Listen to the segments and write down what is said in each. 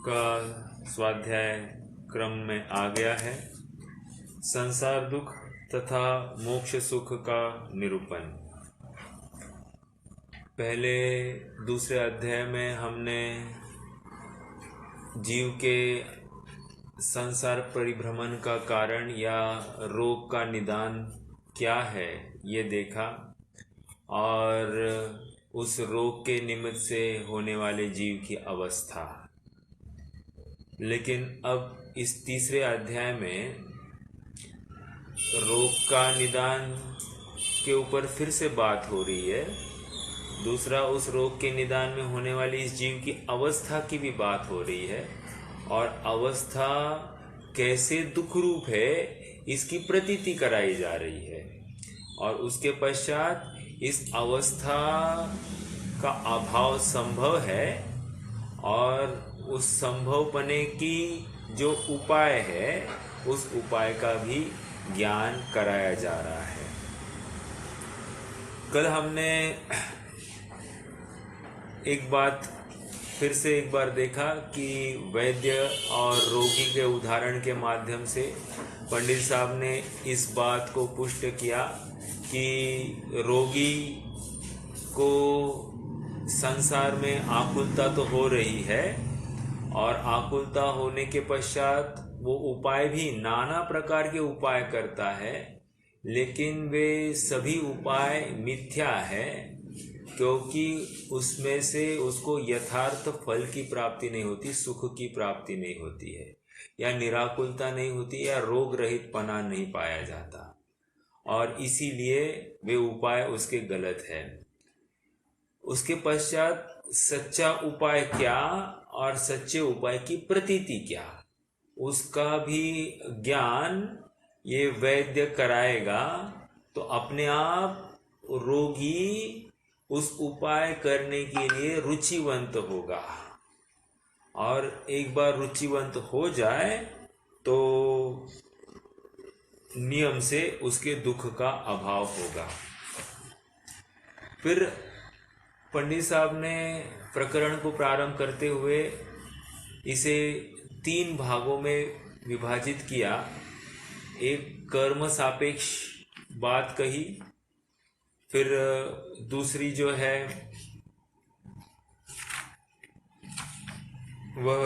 का स्वाध्याय क्रम में आ गया है। संसार दुख तथा मोक्ष सुख का निरूपण। पहले दूसरे अध्याय में हमने जीव के संसार परिभ्रमण का कारण या रोग का निदान क्या है ये देखा, और उस रोग के निमित्त से होने वाले जीव की अवस्था। लेकिन अब इस तीसरे अध्याय में रोग का निदान के ऊपर फिर से बात हो रही है। दूसरा, उस रोग के निदान में होने वाली इस जीव की अवस्था की भी बात हो रही है, और अवस्था कैसे दुख रूप है इसकी प्रतीति कराई जा रही है। और उसके पश्चात इस अवस्था का अभाव संभव है, और उस संभव बने की जो उपाय है उस उपाय का भी ज्ञान कराया जा रहा है। कल हमने एक बार देखा कि वैद्य और रोगी के उदाहरण के माध्यम से पंडित साहब ने इस बात को पुष्ट किया कि रोगी को संसार में आकुलता तो हो रही है, और आकुलता होने के पश्चात वो उपाय भी नाना प्रकार के उपाय करता है, लेकिन वे सभी उपाय मिथ्या है, क्योंकि उसमें से उसको यथार्थ फल की प्राप्ति नहीं होती, सुख की प्राप्ति नहीं होती है, या निराकुलता नहीं होती, या रोग रहित पना नहीं पाया जाता, और इसीलिए वे उपाय उसके गलत है। उसके पश्चात सच्चा उपाय क्या और सच्चे उपाय की प्रतीति क्या, उसका भी ज्ञान ये वैद्य कराएगा। तो अपने आप रोगी उस उपाय करने के लिए रुचिवंत होगा, और एक बार रुचिवंत हो जाए तो नियम से उसके दुख का अभाव होगा। फिर पंडित साहब ने प्रकरण को प्रारंभ करते हुए इसे 3 भागों में विभाजित किया। एक कर्म सापेक्ष बात कही, फिर दूसरी जो है वह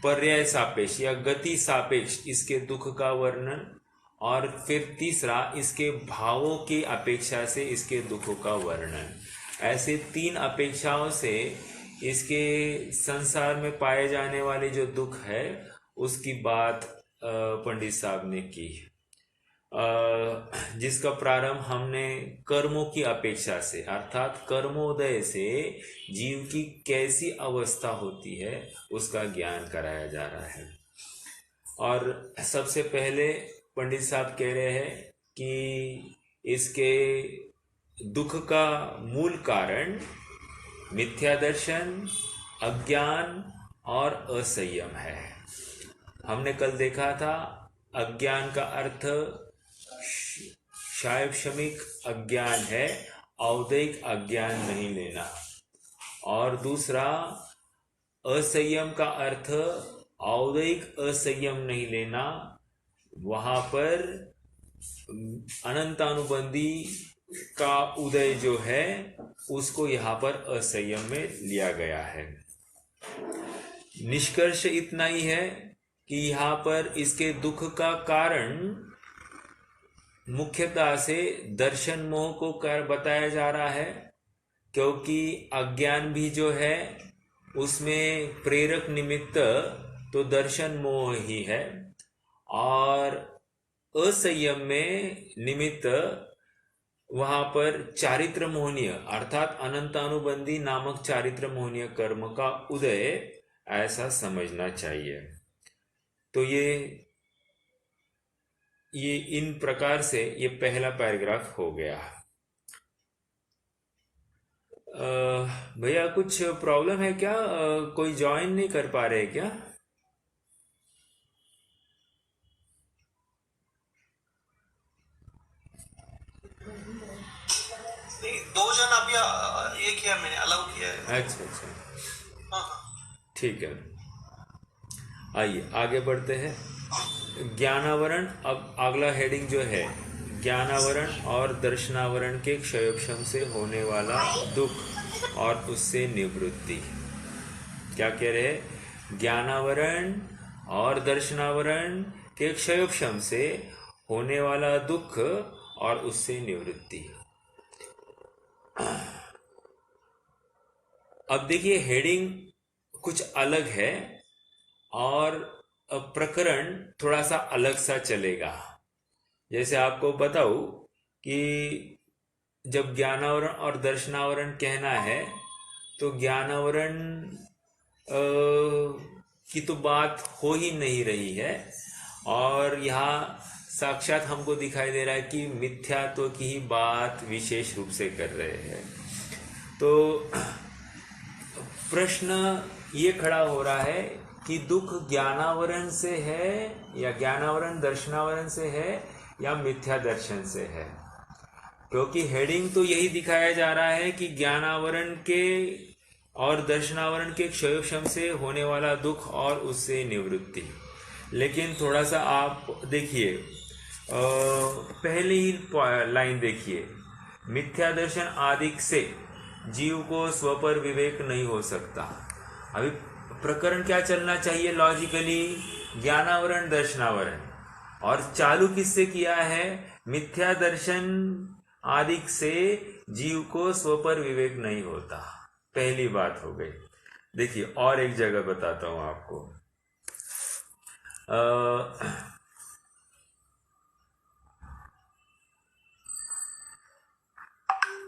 पर्याय सापेक्ष या गति सापेक्ष इसके दुख का वर्णन, और फिर तीसरा इसके भावों की अपेक्षा से इसके दुखों का वर्णन। ऐसे 3 अपेक्षाओं से इसके संसार में पाए जाने वाले जो दुख है उसकी बात पंडित साहब ने की, जिसका प्रारंभ हमने कर्मों की अपेक्षा से, अर्थात कर्मोदय से जीव की कैसी अवस्था होती है उसका ज्ञान कराया जा रहा है। और सबसे पहले पंडित साहब कह रहे हैं कि इसके दुख का मूल कारण मिथ्या दर्शन, अज्ञान और असंयम है। हमने कल देखा था अज्ञान का अर्थ शैक्षणिक अज्ञान है, औदैहिक अज्ञान नहीं लेना। और दूसरा असंयम का अर्थ औदैहिक असंयम नहीं लेना, वहां पर अनंतानुबंधी का उदय जो है उसको यहाँ पर असंयम में लिया गया है। निष्कर्ष इतना ही है कि यहाँ पर इसके दुख का कारण मुख्यतः से दर्शन मोह को कर बताया जा रहा है, क्योंकि अज्ञान भी जो है उसमें प्रेरक निमित्त तो दर्शन मोह ही है, और असंयम में निमित्त वहां पर चारित्र मोहनीय अर्थात अनंतानुबंधी नामक चारित्र मोहनीय कर्म का उदय ऐसा समझना चाहिए। तो ये इन प्रकार से ये पहला पैराग्राफ हो गया। भैया कुछ प्रॉब्लम है क्या? कोई ज्वाइन नहीं कर पा रहे क्या? नहीं, 2 जन अभी एक है, मैंने अलाउ किया है। अच्छा अच्छा, हाँ हाँ ठीक है। आइए आगे बढ़ते हैं। ज्ञानावरण, अब अगला हेडिंग जो है ज्ञानावरण और दर्शनावरण के क्षयोक्षम से होने वाला दुख और उससे निवृत्ति। क्या कह रहे हैं? ज्ञानावरण और दर्शनावरण के क्षयोक्षम से होने वाला दुख और उससे निवृत्ति। अब देखिए हेडिंग कुछ अलग है और प्रकरण थोड़ा सा अलग सा चलेगा। जैसे आपको बताऊं कि जब ज्ञानावरण और दर्शनावरण कहना है तो ज्ञानावरण की तो बात हो ही नहीं रही है, और यहाँ साक्षात हमको दिखाई दे रहा है कि मिथ्यात्व की ही बात विशेष रूप से कर रहे हैं। तो प्रश्न ये खड़ा हो रहा है कि दुख ज्ञानावरण से है या ज्ञानावरण दर्शनावरण से है या मिथ्या दर्शन से है, क्योंकि हेडिंग तो यही दिखाया जा रहा है कि ज्ञानावरण के और दर्शनावरण के क्षयोक्षम से होने वाला दुख और उससे निवृत्ति। लेकिन थोड़ा सा आप देखिए, पहली ही लाइन देखिए, मिथ्या दर्शन आदिक से जीव को स्व पर विवेक नहीं हो सकता। अभी प्रकरण क्या चलना चाहिए लॉजिकली? ज्ञानावरण दर्शनावरण, और चालू किससे किया है? मिथ्या दर्शन आदिक से जीव को स्व पर विवेक नहीं होता। पहली बात हो गई। देखिए और एक जगह बताता हूं आपको।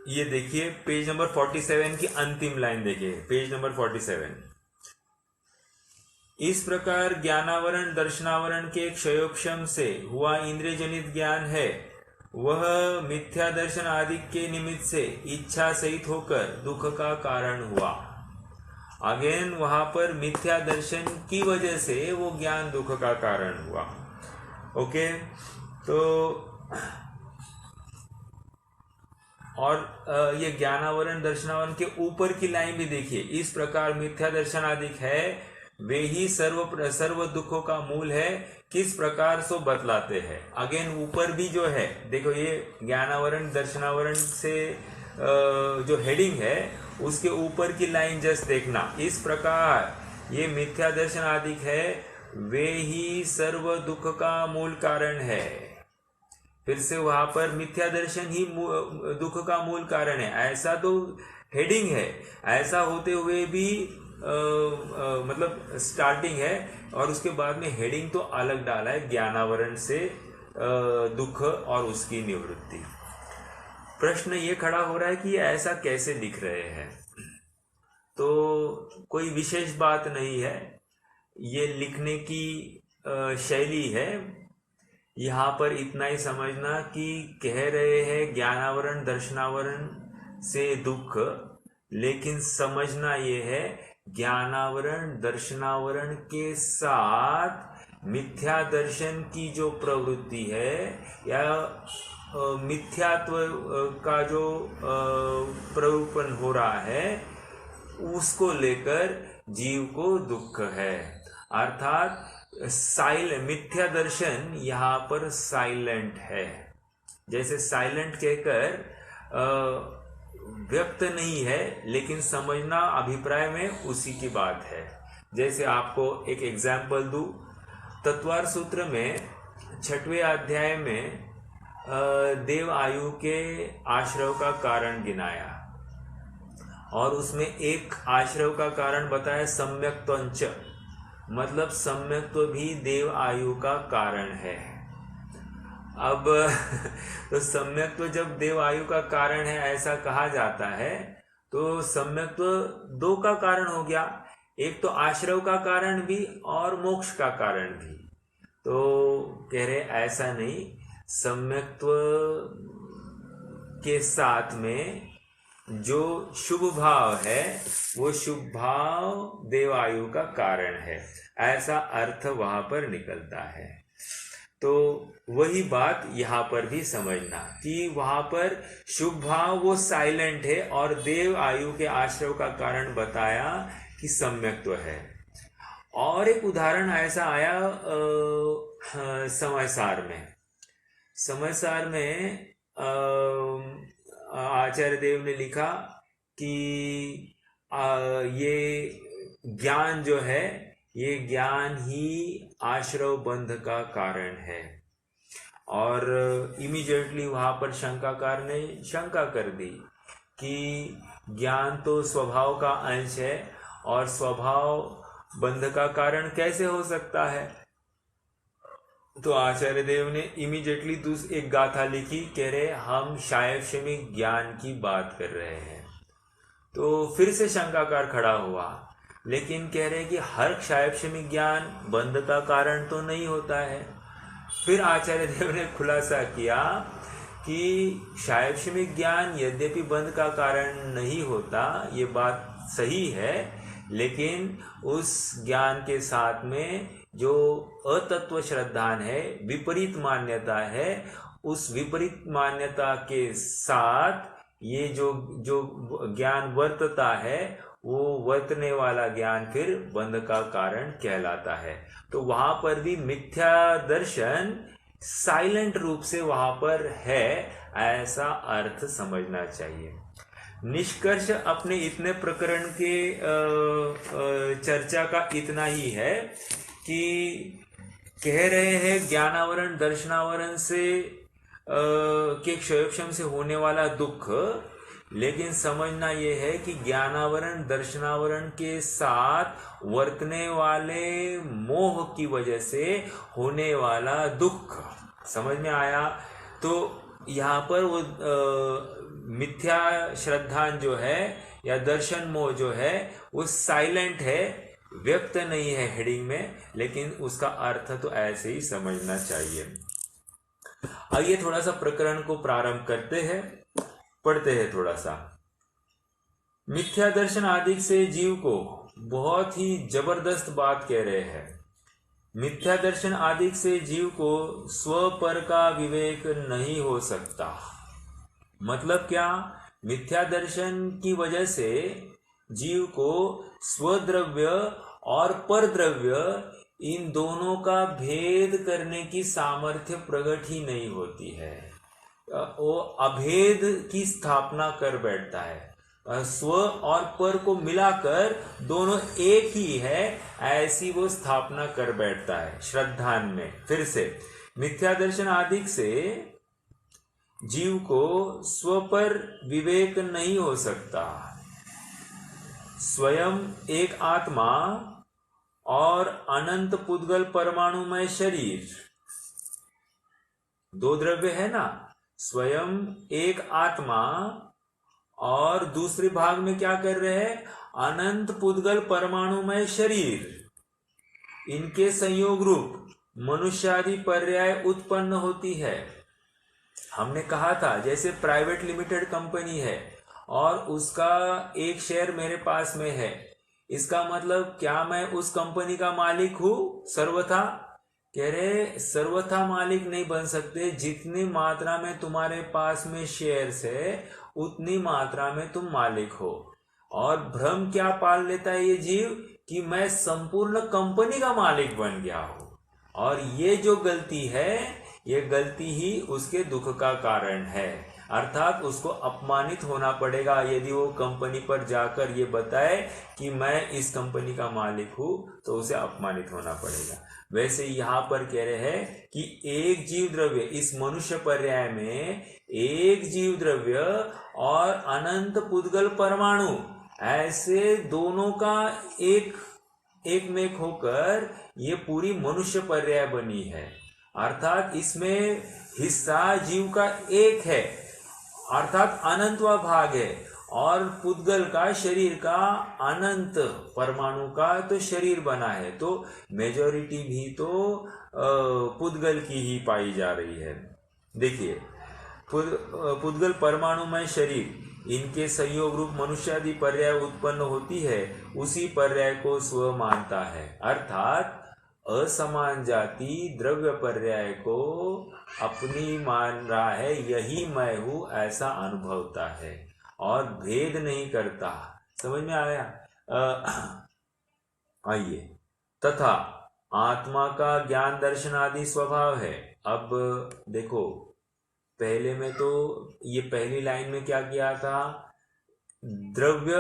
ये देखिए पेज नंबर 47 की अंतिम लाइन देखिए, पेज नंबर 47। इस प्रकार ज्ञानावरण दर्शनावरण के क्षयोक्षम से हुआ इंद्रिय जनित ज्ञान है, वह मिथ्या दर्शन आदि के निमित्त से इच्छा सहित होकर दुख का कारण हुआ। अगेन वहां पर मिथ्या दर्शन की वजह से वो ज्ञान दुख का कारण हुआ। ओके, तो और ये ज्ञानावरण दर्शनावरण के ऊपर की लाइन भी देखिए, इस प्रकार मिथ्या दर्शन आदि है वे ही सर्व दुखों का मूल है, किस प्रकार सो बतलाते हैं। अगेन ऊपर भी जो है देखो, ये ज्ञानावरण दर्शनावरण से जो हेडिंग है उसके ऊपर की लाइन जस्ट देखना, इस प्रकार ये मिथ्या दर्शन आदि है वे ही सर्व दुख का मूल कारण है। फिर से वहां पर मिथ्या दर्शन ही दुख का मूल कारण है, ऐसा तो हेडिंग है। ऐसा होते हुए भी मतलब स्टार्टिंग है और उसके बाद में हेडिंग तो अलग डाला है, ज्ञानावरण से दुख और उसकी निवृत्ति। प्रश्न ये खड़ा हो रहा है कि ऐसा कैसे लिख रहे हैं? तो कोई विशेष बात नहीं है, ये लिखने की शैली है। यहाँ पर इतना ही समझना कि कह रहे हैं ज्ञानावरण दर्शनावरण से दुख, लेकिन समझना ये है ज्ञानावरण दर्शनावरण के साथ मिथ्या दर्शन की जो प्रवृत्ति है या मिथ्यात्व का जो प्ररूपण हो रहा है उसको लेकर जीव को दुख है। अर्थात मिथ्या दर्शन यहाँ पर साइलेंट है। जैसे साइलेंट कहकर व्यक्त नहीं है, लेकिन समझना अभिप्राय में उसी की बात है। जैसे आपको एक एग्जाम्पल दूं, तत्वार सूत्र में 6वें अध्याय में देव आयु के आश्रव का कारण गिनाया और उसमें एक आश्रव का कारण बताया सम्यक्त्वंच, मतलब सम्यक्त्व भी देव आयु का कारण है। अब तो सम्यक्त्व जब देव आयु का कारण है ऐसा कहा जाता है, तो सम्यक्त्व दो का कारण हो गया, एक तो आश्रव का कारण भी और मोक्ष का कारण भी। तो कह रहे ऐसा नहीं, सम्यक्त्व के साथ में जो शुभ भाव है वो शुभ भाव देवायु का कारण है, ऐसा अर्थ वहां पर निकलता है। तो वही बात यहाँ पर भी समझना कि वहां पर शुभ भाव वो साइलेंट है और देव आयु के आश्रव का कारण बताया कि सम्यक्त्व है। और एक उदाहरण ऐसा आया समयसार में। समयसार में आचार्य देव ने लिखा कि ये ज्ञान जो है, ये ज्ञान ही आश्रव बंध का कारण है। और इमीडिएटली वहां पर शंकाकार ने शंका कर दी कि ज्ञान तो स्वभाव का अंश है और स्वभाव बंध का कारण कैसे हो सकता है। तो आचार्य देव ने इमीडिएटली एक गाथा लिखी, कह रहे हम शायक्षमिक ज्ञान की बात कर रहे हैं। तो फिर से शंकाकार खड़ा हुआ, लेकिन कह रहे कि हर शायक्षमिक ज्ञान बंध का कारण तो नहीं होता है। फिर आचार्य देव ने खुलासा किया कि शायक्षमिक ज्ञान यद्यपि बंध का कारण नहीं होता, ये बात सही है, लेकिन उस ज्ञान के साथ में जो अतत्व श्रद्धान है, विपरीत मान्यता है, उस विपरीत मान्यता के साथ ये जो ज्ञान वर्तता है, वो वर्तने वाला ज्ञान फिर बंध का कारण कहलाता है। तो वहां पर भी मिथ्या दर्शन साइलेंट रूप से वहां पर है, ऐसा अर्थ समझना चाहिए। निष्कर्ष अपने इतने प्रकरण के चर्चा का इतना ही है कि कह रहे हैं ज्ञानावरण दर्शनावरण से के क्षयोक्षम से होने वाला दुख, लेकिन समझना यह है कि ज्ञानावरण दर्शनावरण के साथ वर्तने वाले मोह की वजह से होने वाला दुख समझ में आया। तो यहाँ पर वो मिथ्या श्रद्धान जो है या दर्शन मोह जो है वो साइलेंट है, व्यक्त नहीं है हेडिंग में, लेकिन उसका अर्थ तो ऐसे ही समझना चाहिए। आइए थोड़ा सा प्रकरण को प्रारंभ करते हैं, पढ़ते हैं थोड़ा सा। मिथ्या दर्शन आदि से जीव को बहुत ही जबरदस्त बात कह रहे हैं। मिथ्या दर्शन आदि से जीव को स्व पर का विवेक नहीं हो सकता। मतलब क्या? मिथ्या दर्शन की वजह से जीव को स्वद्रव्य और परद्रव्य इन दोनों का भेद करने की सामर्थ्य प्रकट ही नहीं होती है। वो अभेद की स्थापना कर बैठता है। स्व और पर को मिलाकर दोनों एक ही है, ऐसी वो स्थापना कर बैठता है श्रद्धान में। फिर से मिथ्या दर्शन आदि से जीव को स्व पर विवेक नहीं हो सकता। स्वयं एक आत्मा और अनंत पुद्गल परमाणुमय शरीर, दो द्रव्य है ना, स्वयं एक आत्मा और दूसरे भाग में क्या कर रहे हैं, अनंत पुद्गल परमाणुमय शरीर। इनके संयोग रूप मनुष्यादि पर्याय उत्पन्न होती है। हमने कहा था जैसे प्राइवेट लिमिटेड कंपनी है और उसका एक शेयर मेरे पास में है, इसका मतलब क्या मैं उस कंपनी का मालिक हूं सर्वथा? कह रहे सर्वथा मालिक नहीं बन सकते। जितनी मात्रा में तुम्हारे पास में शेयर्स है उतनी मात्रा में तुम मालिक हो। और भ्रम क्या पाल लेता है ये जीव कि मैं संपूर्ण कंपनी का मालिक बन गया हूं। और ये जो गलती है, ये गलती ही उसके दुख का कारण है। अर्थात उसको अपमानित होना पड़ेगा यदि वो कंपनी पर जाकर ये बताए कि मैं इस कंपनी का मालिक हूं, तो उसे अपमानित होना पड़ेगा। वैसे यहाँ पर कह रहे हैं कि एक जीव द्रव्य, इस मनुष्य पर्याय में एक जीव द्रव्य और अनंत पुद्गल परमाणु, ऐसे दोनों का एक में होकर ये पूरी मनुष्य पर्याय बनी है। अर्थात इसमें हिस्सा जीव का एक है, अर्थात अनंतवा भाग है, और पुद्गल का, शरीर का, अनंत परमाणु का तो शरीर बना है। तो मेजॉरिटी भी तो पुद्गल की ही पाई जा रही है। देखिए पुद्गल परमाणुमय शरीर, इनके संयोग रूप मनुष्यादि पर्याय उत्पन्न होती है, उसी पर्याय को स्व मानता है। अर्थात असमान जाति द्रव्य पर्याय को अपनी मान रहा है, यही मैं हूं ऐसा अनुभवता है और भेद नहीं करता। समझ में आया? आइए तथा आत्मा का ज्ञान दर्शन आदि स्वभाव है। अब देखो, पहले में तो ये पहली लाइन में क्या किया था, द्रव्य,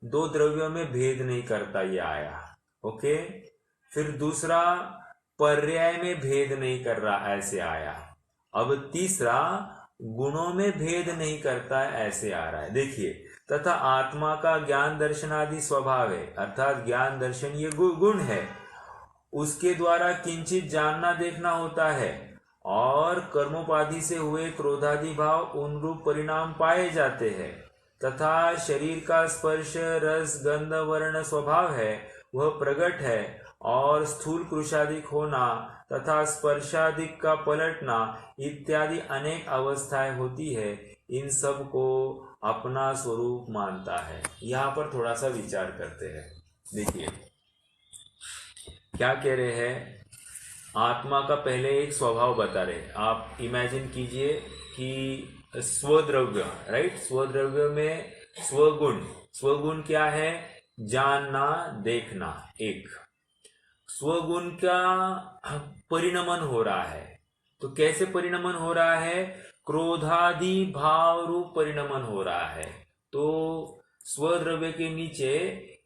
दो द्रव्यों में भेद नहीं करता, ये आया। ओके, फिर दूसरा, पर्याय में भेद नहीं कर रहा, ऐसे आया। अब तीसरा, गुणों में भेद नहीं करता है, ऐसे आ रहा है। देखिए, तथा आत्मा का ज्ञान दर्शन आदि स्वभाव है, अर्थात ज्ञान दर्शन ये गुण है, उसके द्वारा किंचित जानना देखना होता है, और कर्मोपाधि से हुए क्रोधादि भाव उन रूप परिणाम पाए जाते हैं। तथा शरीर का स्पर्श रस गंध वर्ण स्वभाव है, वह प्रकट है, और स्थूल कृशादिक होना तथा स्पर्शादिक का पलटना इत्यादि अनेक अवस्थाएं होती है, इन सब को अपना स्वरूप मानता है। यहाँ पर थोड़ा सा विचार करते हैं। देखिए क्या कह रहे हैं, आत्मा का पहले एक स्वभाव बता रहे। आप इमेजिन कीजिए कि स्वद्रव्य, राइट, स्वद्रव्य में स्वगुण, स्वगुण क्या है, जानना देखना। एक स्वगुण का परिणमन हो रहा है, तो कैसे परिणमन हो रहा है, क्रोधादि भाव रूप परिणमन हो रहा है। तो स्वद्रव्य के नीचे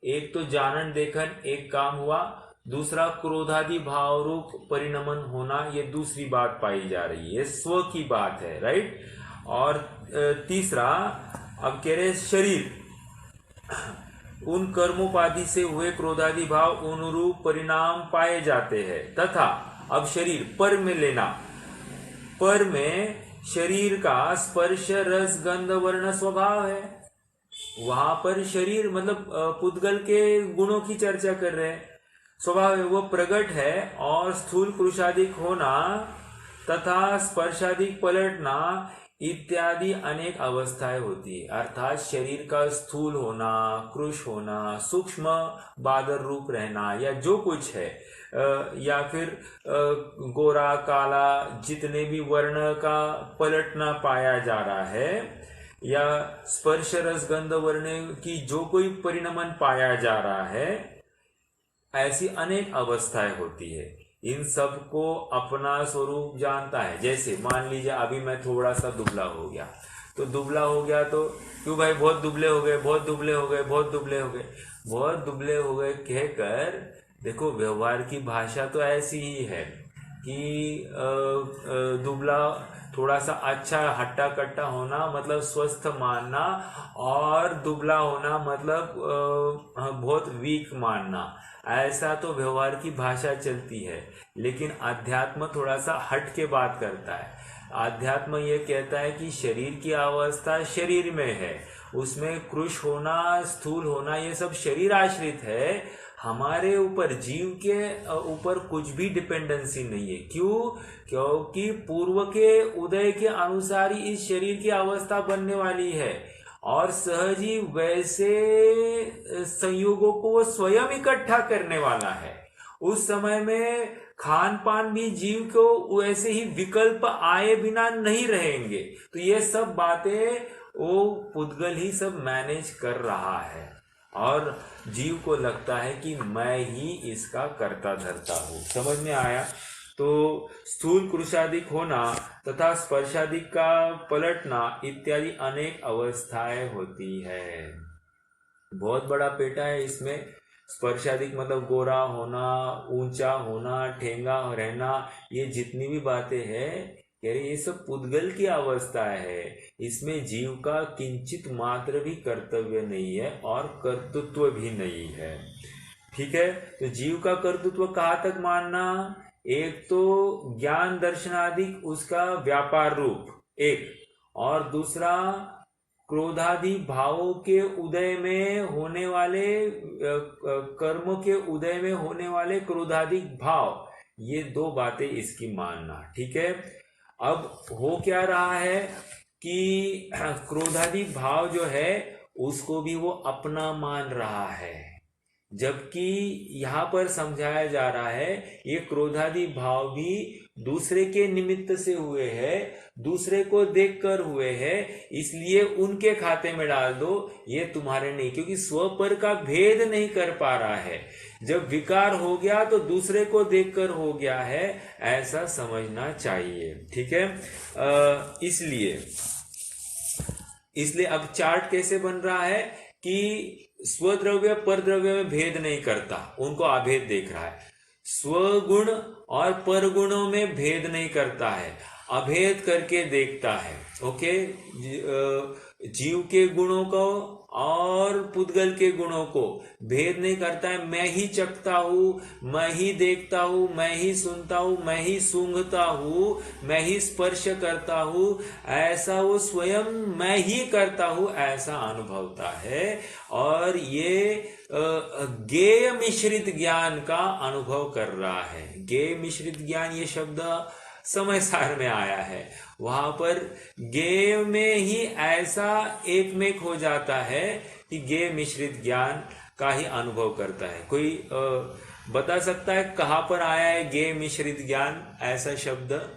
एक तो जानन देखन एक काम हुआ, दूसरा क्रोधादि भाव रूप परिणमन होना, ये दूसरी बात पाई जा रही है, स्व की बात है, राइट। और तीसरा, अब कह रहे शरीर, उन कर्मोपाधि से हुए क्रोधादि भाव उन रूप परिणाम पाए जाते हैं। तथा अब शरीर पर में लेना, पर में शरीर का स्पर्श रस गंध वर्ण स्वभाव है, वहां पर शरीर मतलब पुद्गल के गुणों की चर्चा कर रहे हैं, स्वभाव है, वो प्रकट है, और स्थूल कृशादिक होना तथा स्पर्शादिक पलटना इत्यादि अनेक अवस्थाएं होती है। अर्थात शरीर का स्थूल होना, कृश होना, सूक्ष्म बादर रूप रहना, या जो कुछ है, या फिर गोरा काला जितने भी वर्ण का पलटना पाया जा रहा है, या स्पर्श रस गंध वर्ण की जो कोई परिणमन पाया जा रहा है, ऐसी अनेक अवस्थाएं होती है। इन सब को अपना स्वरूप जानता है। जैसे मान लीजिए अभी मैं थोड़ा सा दुबला हो गया, तो दुबला हो गया तो क्यों भाई बहुत दुबले हो गए, बहुत दुबले हो गए, बहुत दुबले हो गए, बहुत दुबले हो गए कहकर, देखो व्यवहार की भाषा तो ऐसी ही है कि दुबला थोड़ा सा अच्छा हट्टा कट्टा होना मतलब स्वस्थ मानना, और दुबला होना मतलब बहुत वीक मानना, ऐसा तो व्यवहार की भाषा चलती है। लेकिन अध्यात्म थोड़ा सा हट के बात करता है। अध्यात्म ये कहता है कि शरीर की अवस्था शरीर में है, उसमें कृश होना, स्थूल होना, ये सब शरीर आश्रित है, हमारे ऊपर, जीव के ऊपर कुछ भी डिपेंडेंसी नहीं है। क्यों? क्योंकि पूर्व के उदय के अनुसार ही इस शरीर की अवस्था बनने वाली है, और सहज ही वैसे संयोगों को वो स्वयं इकट्ठा करने वाला है। उस समय में खान पान भी जीव को वैसे ही विकल्प आए बिना नहीं रहेंगे। तो ये सब बातें वो पुद्गल ही सब मैनेज कर रहा है, और जीव को लगता है कि मैं ही इसका कर्ता धर्ता हूं। समझ में आया? तो स्थूल कृशादिक होना तथा स्पर्शादिक का पलटना इत्यादि अनेक अवस्थाएं होती है। बहुत बड़ा पेटा है इसमें। स्पर्शादिक मतलब गोरा होना, ऊंचा होना, ठेंगा रहना, ये जितनी भी बातें हैं, कह रहे ये सब पुद्गल की अवस्था है। इसमें जीव का किंचित मात्र भी कर्तव्य नहीं है और कर्तृत्व भी नहीं है। ठीक है, तो जीव का कर्तृत्व कहाँ तक मानना? एक तो ज्ञान दर्शनादिक उसका व्यापार रूप एक, और दूसरा क्रोधादि भावों के उदय में होने वाले, कर्मों के उदय में होने वाले क्रोधादिक भाव, ये दो बातें इसकी मानना। ठीक है, अब हो क्या रहा है कि क्रोधादि भाव जो है उसको भी वो अपना मान रहा है। जबकि यहाँ पर समझाया जा रहा है ये क्रोधादि भाव भी दूसरे के निमित्त से हुए हैं, दूसरे को देखकर हुए हैं, इसलिए उनके खाते में डाल दो, ये तुम्हारे नहीं, क्योंकि स्व पर का भेद नहीं कर पा रहा है। जब विकार हो गया तो दूसरे को देखकर हो गया है, ऐसा समझना चाहिए। ठीक है, इसलिए अब चार्ट कैसे बन रहा है कि स्वद्रव्य पर द्रव्य में भेद नहीं करता, उनको अभेद देख रहा है। स्वगुण और परगुणों में भेद नहीं करता है, अभेद करके देखता है। ओके, जीव के गुणों को और पुद्गल के गुणों को भेद नहीं करता है। मैं ही चखता हूं, मैं ही देखता हूं, मैं ही सुनता हूं, मैं ही सूंघता हूं, मैं ही स्पर्श करता हूं, ऐसा वो स्वयं मैं ही करता हूं ऐसा अनुभवता है। और ये ज्ञेय मिश्रित ज्ञान का अनुभव कर रहा है। ज्ञेय मिश्रित ज्ञान ये शब्द समय सार में आया है, वहां पर ज्ञेय में ही ऐसा एकमेक हो जाता है कि ज्ञेय मिश्रित ज्ञान का ही अनुभव करता है। कोई बता सकता है कहां पर आया है ज्ञेय मिश्रित ज्ञान? ऐसा शब्द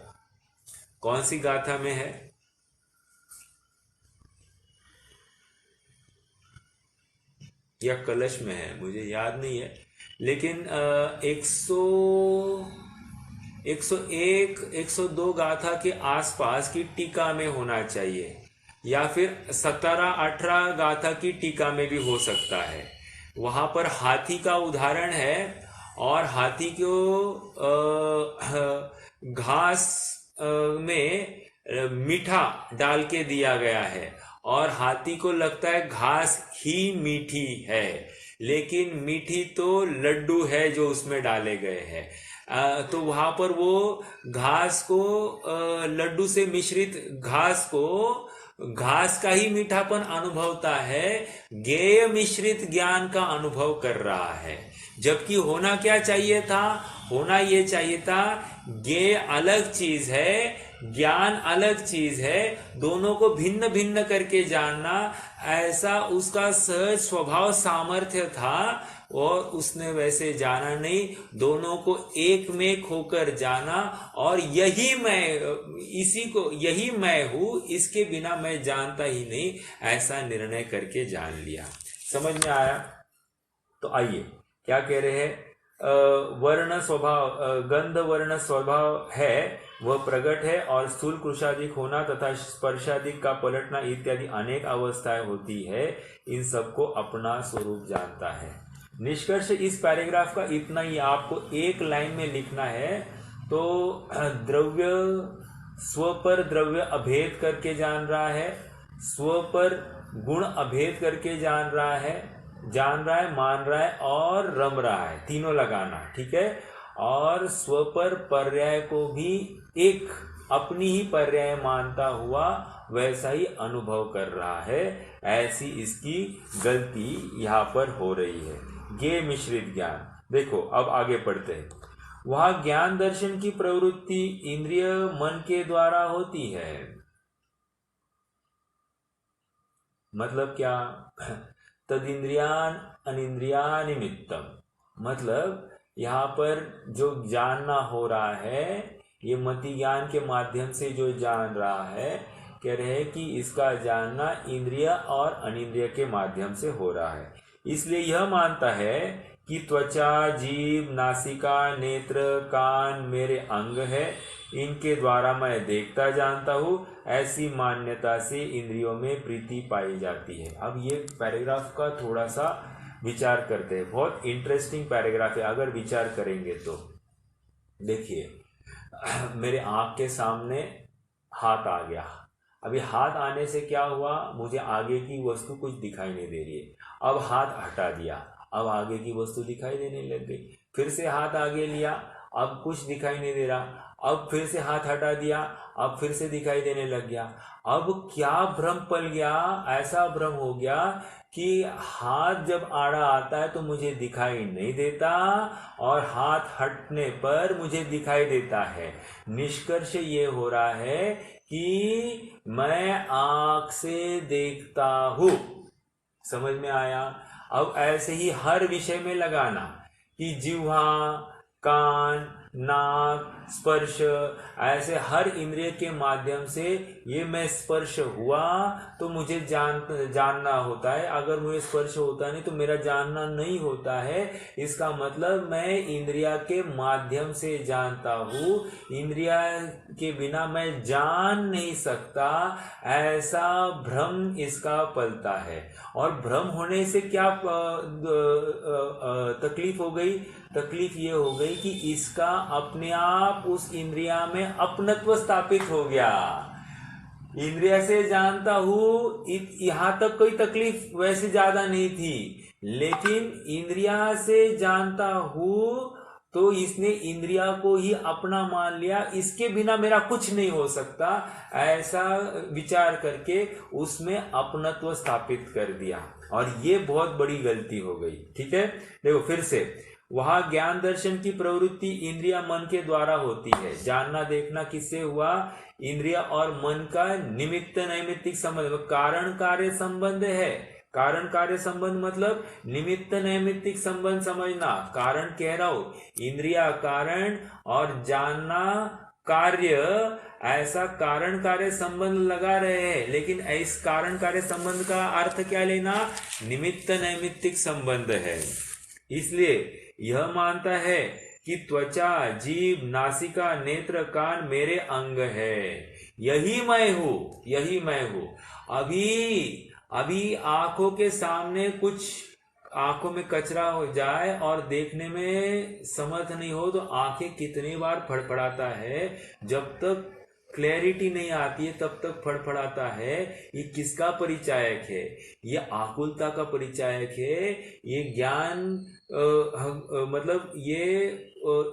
कौन सी गाथा में है? या कलश में है, मुझे याद नहीं है, लेकिन 101 102 गाथा के आसपास की टीका में होना चाहिए, या फिर 17-18 गाथा की टीका में भी हो सकता है। वहां पर हाथी का उदाहरण है और हाथी को घास में मीठा डाल के दिया गया है और हाथी को लगता है घास ही मीठी है, लेकिन मीठी तो लड्डू है जो उसमें डाले गए हैं। तो वहां पर वो घास को लड्डू से मिश्रित घास का ही मीठापन अनुभवता है, ज्ञेय मिश्रित ज्ञान का अनुभव कर रहा है। जबकि होना क्या चाहिए था? होना ये चाहिए था ज्ञेय अलग चीज है, ज्ञान अलग चीज है, दोनों को भिन्न भिन्न करके जानना, ऐसा उसका सहज स्वभाव सामर्थ्य था और उसने वैसे जाना नहीं, दोनों को एक में खोकर जाना और यही मैं हूं, इसके बिना मैं जानता ही नहीं, ऐसा निर्णय करके जान लिया। समझ में आया? तो आइए क्या कह रहे हैं? वर्ण स्वभाव, गंध वर्ण स्वभाव है वह प्रकट है और स्थूल कृशादिक होना तथा स्पर्शादिक का पलटना इत्यादि अनेक अवस्थाएं होती है, इन सबको अपना स्वरूप जानता है। निष्कर्ष इस पैराग्राफ का इतना ही, आपको एक लाइन में लिखना है। तो द्रव्य स्व पर द्रव्य अभेद करके जान रहा है, स्व पर गुण अभेद करके जान रहा है, मान रहा है और रम रहा है, तीनों लगाना। ठीक है, और स्व पर पर्याय को भी एक अपनी ही पर्याय मानता हुआ वैसा ही अनुभव कर रहा है, ऐसी इसकी गलती यहाँ पर हो रही है। ज्ञेय मिश्रित ज्ञान। देखो अब आगे पढ़ते हैं। वहां ज्ञान दर्शन की प्रवृत्ति इंद्रिय मन के द्वारा होती है। मतलब क्या? तदिंद्रियान अनिंद्रिया निमित्तम, मतलब यहाँ पर जो जानना हो रहा है ये मति ज्ञान के माध्यम से जो जान रहा है, कह रहे हैं कि इसका जानना इंद्रिय और अनिंद्रिय के माध्यम से हो रहा है। इसलिए यह मानता है कि त्वचा, जीभ, नासिका, नेत्र, कान मेरे अंग है, इनके द्वारा मैं देखता जानता हूँ, ऐसी मान्यता से इंद्रियों में प्रीति पाई जाती है। अब ये पैराग्राफ का थोड़ा सा विचार करते हैं, बहुत इंटरेस्टिंग पैराग्राफ है अगर विचार करेंगे तो। देखिए, मेरे आंख के सामने हाथ आ गया, अभी हाथ आने से क्या हुआ, मुझे आगे की वस्तु कुछ दिखाई नहीं दे रही है। अब हाथ हटा दिया, अब आगे की वस्तु दिखाई देने लग गई। फिर से हाथ आगे लिया, अब कुछ दिखाई नहीं दे रहा, अब फिर से हाथ हटा दिया, अब फिर से दिखाई देने लग गया। अब क्या भ्रम पल गया, ऐसा भ्रम हो गया कि हाथ जब आड़ा आता है तो मुझे दिखाई नहीं देता और हाथ हटने पर मुझे दिखाई देता है। निष्कर्ष ये हो रहा है कि मैं आंख से देखता हूं। समझ में आया? अब ऐसे ही हर विषय में लगाना कि जिह्वा, कान, नाक, स्पर्श, ऐसे हर इंद्रिय के माध्यम से ये मैं स्पर्श हुआ तो मुझे जानना होता है, अगर मुझे स्पर्श होता नहीं तो मेरा जानना नहीं होता है। इसका मतलब मैं इंद्रिया के माध्यम से जानता हूँ, इंद्रिया के बिना मैं जान नहीं सकता, ऐसा भ्रम इसका पलता है। और भ्रम होने से क्या तकलीफ हो गई? तकलीफ ये हो गई कि इसका अपने आप उस इंद्रिया में अपनत्व स्थापित हो गया। इंद्रिया से जानता हूँ, यहां तक कोई तकलीफ वैसे ज्यादा नहीं थी, लेकिन इंद्रिया से जानता हूँ तो इसने इंद्रिया को ही अपना मान लिया, इसके बिना मेरा कुछ नहीं हो सकता, ऐसा विचार करके उसमें अपनत्व स्थापित कर दिया। और ये बहुत बड़ी गलती हो गई। ठीक है, देखो फिर से, वहां ज्ञान दर्शन की प्रवृत्ति इंद्रिया मन के द्वारा होती है। जानना देखना किससे हुआ? इंद्रिया और मन का निमित्त नैमित्तिक संबंध, कारण कार्य संबंध है। कारण कार्य संबंध मतलब निमित्त नैमित्तिक संबंध समझना। कारण कह रहा हूं, इंद्रिया कारण और जानना कार्य, ऐसा कारण कार्य संबंध लगा रहे हैं, लेकिन इस कारण कार्य संबंध का अर्थ क्या लेना? निमित्त नैमित्तिक संबंध है। इसलिए यह मानता है कि त्वचा, जीभ, नासिका, नेत्र, कान मेरे अंग है, यही मैं हूं, यही मैं हूं। अभी आंखों के सामने कुछ, आंखों में कचरा हो जाए और देखने में समर्थ नहीं हो तो आंखें कितनी बार फड़फड़ाता है, जब तक क्लैरिटी नहीं आती है तब तक फड़फड़ाता है। ये किसका परिचायक है? ये आकुलता का परिचायक है। ये ज्ञान मतलब ये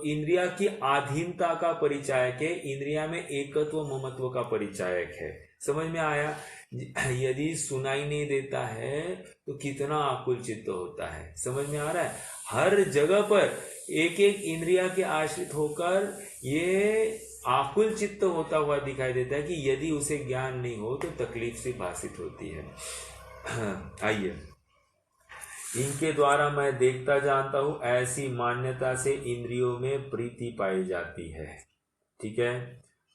इंद्रिया की अधीनता का परिचायक है, इंद्रिया में एकत्व ममत्व का परिचायक है। समझ में आया? यदि सुनाई नहीं देता है तो कितना आकुल चित्त होता है। समझ में आ रहा है? हर जगह पर एक एक इंद्रिया के आश्रित होकर ये आकुल चित्त होता हुआ दिखाई देता है कि यदि उसे ज्ञान नहीं हो तो तकलीफ से भाषित होती है। आइए, इनके द्वारा मैं देखता जानता हूं, ऐसी मान्यता से इंद्रियों में प्रीति पाई जाती है। ठीक है,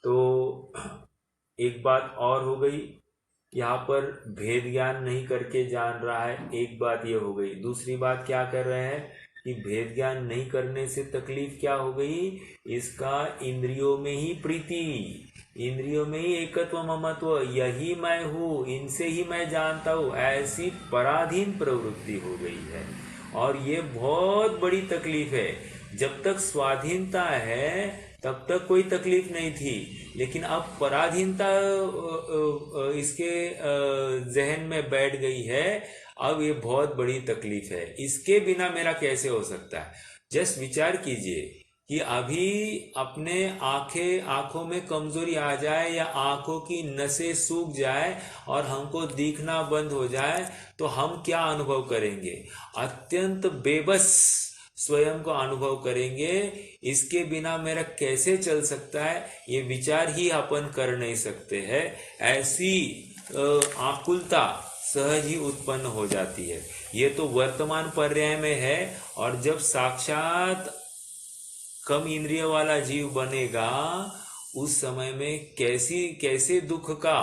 तो एक बात और हो गई, यहाँ पर भेद ज्ञान नहीं करके जान रहा है, एक बात ये हो गई। दूसरी बात क्या कर रहे हैं कि भेद ज्ञान नहीं करने से तकलीफ क्या हो गई? इसका इंद्रियों में ही प्रीति, इंद्रियों में ही एकत्व ममत्व, यही मैं हूँ, इनसे ही मैं जानता हूँ, ऐसी पराधीन प्रवृत्ति हो गई है। और ये बहुत बड़ी तकलीफ है। जब तक स्वाधीनता है तब तक कोई तकलीफ नहीं थी, लेकिन अब पराधीनता इसके जहन में बैठ गई है, अब ये बहुत बड़ी तकलीफ है। इसके बिना मेरा कैसे हो सकता है? जस्ट विचार कीजिए कि अभी अपने आंखों में कमजोरी आ जाए या आंखों की नसें सूख जाए और हमको दिखना बंद हो जाए तो हम क्या अनुभव करेंगे? अत्यंत बेबस स्वयं को अनुभव करेंगे। इसके बिना मेरा कैसे चल सकता है, ये विचार ही अपन कर नहीं सकते हैं। ऐसी आकुलता सहज ही उत्पन्न हो जाती है। ये तो वर्तमान पर्याय में है, और जब साक्षात कम इंद्रिय वाला जीव बनेगा उस समय में कैसे दुख का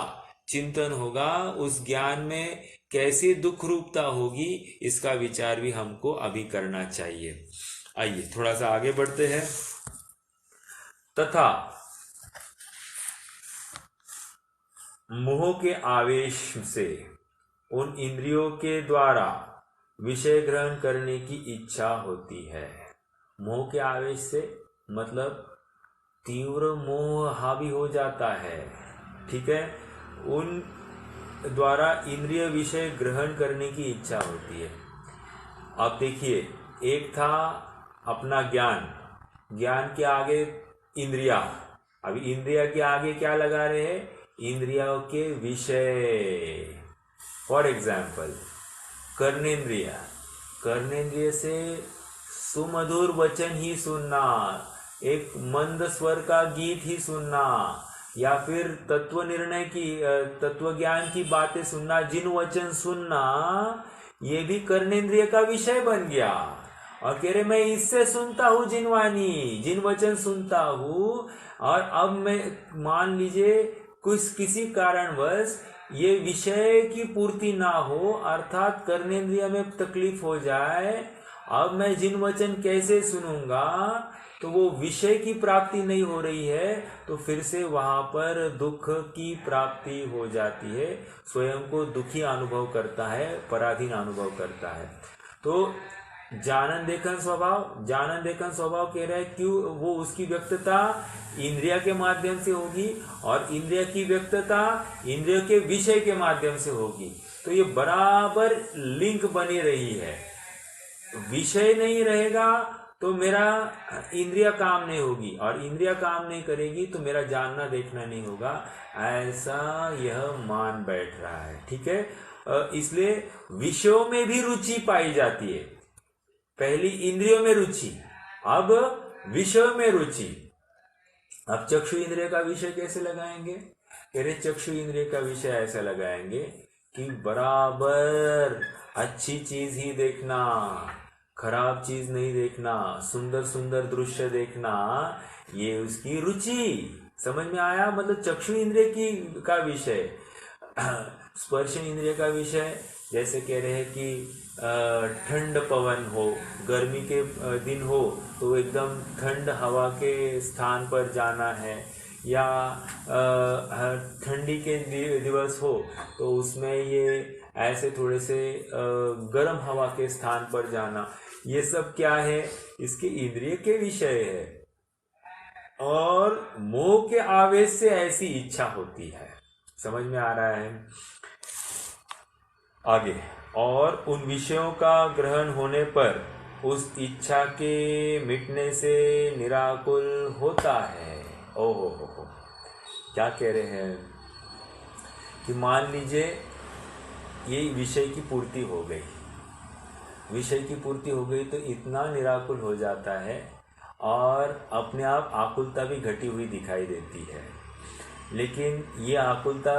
चिंतन होगा, उस ज्ञान में कैसे दुख रूपता होगी, इसका विचार भी हमको अभी करना चाहिए। आइए थोड़ा सा आगे बढ़ते हैं। तथा मोह के आवेश से उन इंद्रियों के द्वारा विषय ग्रहण करने की इच्छा होती है। मोह के आवेश से मतलब तीव्र मोह हावी हो जाता है। ठीक है, उन द्वारा इंद्रिय विषय ग्रहण करने की इच्छा होती है। अब देखिए, एक था अपना ज्ञान, ज्ञान के आगे इंद्रिया, अभी इंद्रिया के आगे क्या लगा रहे हैं? इंद्रियों के विषय। फॉर एग्जाम्पल कर्णेंद्रिय, कर्णेंद्रिय से सुमधुर वचन ही सुनना, एक मंद स्वर का गीत ही सुनना, या फिर तत्व निर्णय की, तत्व ज्ञान की बातें सुनना, जिन वचन सुनना ये भी कर्णेंद्रिय का विषय बन गया। और कह रहे मैं इससे सुनता हूँ जिनवाणी, जिन वचन सुनता हूँ, और अब मैं मान लीजिए किसी कारणवश ये विषय की पूर्ति ना हो, अर्थात कर्णेंद्रिय में तकलीफ हो जाए, अब मैं जिन वचन कैसे सुनूंगा, तो वो विषय की प्राप्ति नहीं हो रही है, तो फिर से वहां पर दुख की प्राप्ति हो जाती है, स्वयं को दुखी अनुभव करता है, पराधीन अनुभव करता है। तो जानन देखन स्वभाव कह रहा है क्यों वो उसकी व्यक्तता इंद्रिय के माध्यम से होगी, और इंद्रिय की व्यक्तता इंद्रिय के विषय के माध्यम से होगी। तो ये बराबर लिंक बनी रही है। विषय नहीं रहेगा तो मेरा इंद्रिय काम नहीं होगी, और इंद्रिय काम नहीं करेगी तो मेरा जानना देखना नहीं होगा, ऐसा यह मान बैठ रहा है। ठीक है, इसलिए विषयों में भी रुचि पाई जाती है। पहली इंद्रियों में रुचि, अब विषयों में रुचि। अब चक्षु इंद्रिय का विषय कैसे लगाएंगे? कह रहे चक्षु इंद्रिय का विषय ऐसा लगाएंगे कि बराबर अच्छी चीज ही देखना, खराब चीज नहीं देखना, सुंदर सुंदर दृश्य देखना, ये उसकी रुचि। समझ में आया? मतलब चक्षु इंद्रिय की का विषय। स्पर्श इंद्रिय का विषय जैसे कह रहे हैं कि ठंड पवन हो, गर्मी के दिन हो तो एकदम ठंड हवा के स्थान पर जाना है, या ठंडी के दिवस हो तो उसमें ये ऐसे थोड़े से गर्म हवा के स्थान पर जाना, ये सब क्या है? इसके इंद्रिय के विषय है। और मोह के आवेश से ऐसी इच्छा होती है। समझ में आ रहा है? आगे, और उन विषयों का ग्रहण होने पर उस इच्छा के मिटने से निराकुल होता है। ओहो हो, क्या कह रहे हैं कि मान लीजिए ये विषय की पूर्ति हो गई, विषय की पूर्ति हो गई तो इतना निराकुल हो जाता है, और अपने आप आकुलता भी घटी हुई दिखाई देती है। लेकिन ये आकुलता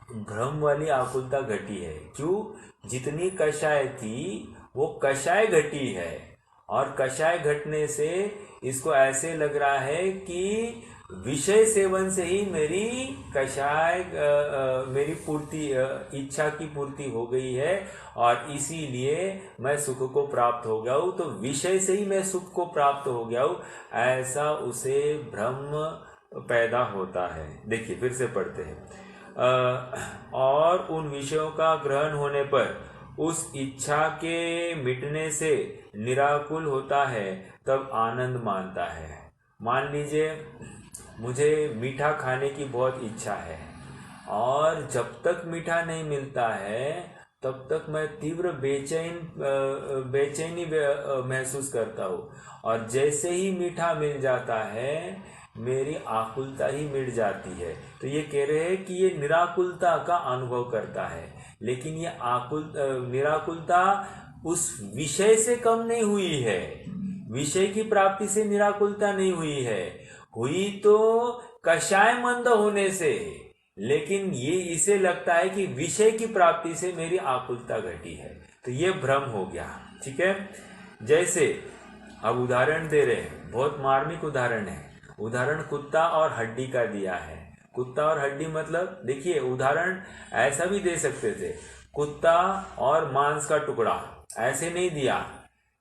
भ्रम वाली आकुलता घटी है। क्यों? जितनी कषाय थी वो कषाय घटी है, और कषाय घटने से इसको ऐसे लग रहा है कि विषय सेवन से ही मेरी कषाय मेरी पूर्ति, इच्छा की पूर्ति हो गई है, और इसीलिए मैं सुख को प्राप्त हो गया हूँ, तो विषय से ही मैं सुख को प्राप्त हो गया हूँ, ऐसा उसे भ्रम पैदा होता है। देखिए फिर से पढ़ते हैं। और उन विषयों का ग्रहण होने पर उस इच्छा के मिटने से निराकुल होता है, तब आनंद मानता है। मान लीजिए मुझे मीठा खाने की बहुत इच्छा है, और जब तक मीठा नहीं मिलता है तब तक मैं तीव्र बेचैनी महसूस करता हूँ, और जैसे ही मीठा मिल जाता है मेरी आकुलता ही मिट जाती है। तो ये कह रहे हैं कि ये निराकुलता का अनुभव करता है, लेकिन ये निराकुलता उस विषय से कम नहीं हुई है, विषय की प्राप्ति से निराकुलता नहीं हुई है, हुई तो कषाय मंद होने से, लेकिन ये इसे लगता है कि विषय की प्राप्ति से मेरी आकुलता घटी है, तो ये भ्रम हो गया। ठीक है, जैसे अब उदाहरण दे रहे हैं, बहुत मार्मिक उदाहरण है। उदाहरण कुत्ता और हड्डी का दिया है। कुत्ता और हड्डी मतलब देखिए, उदाहरण ऐसा भी दे सकते थे, कुत्ता और मांस का टुकड़ा, ऐसे नहीं दिया,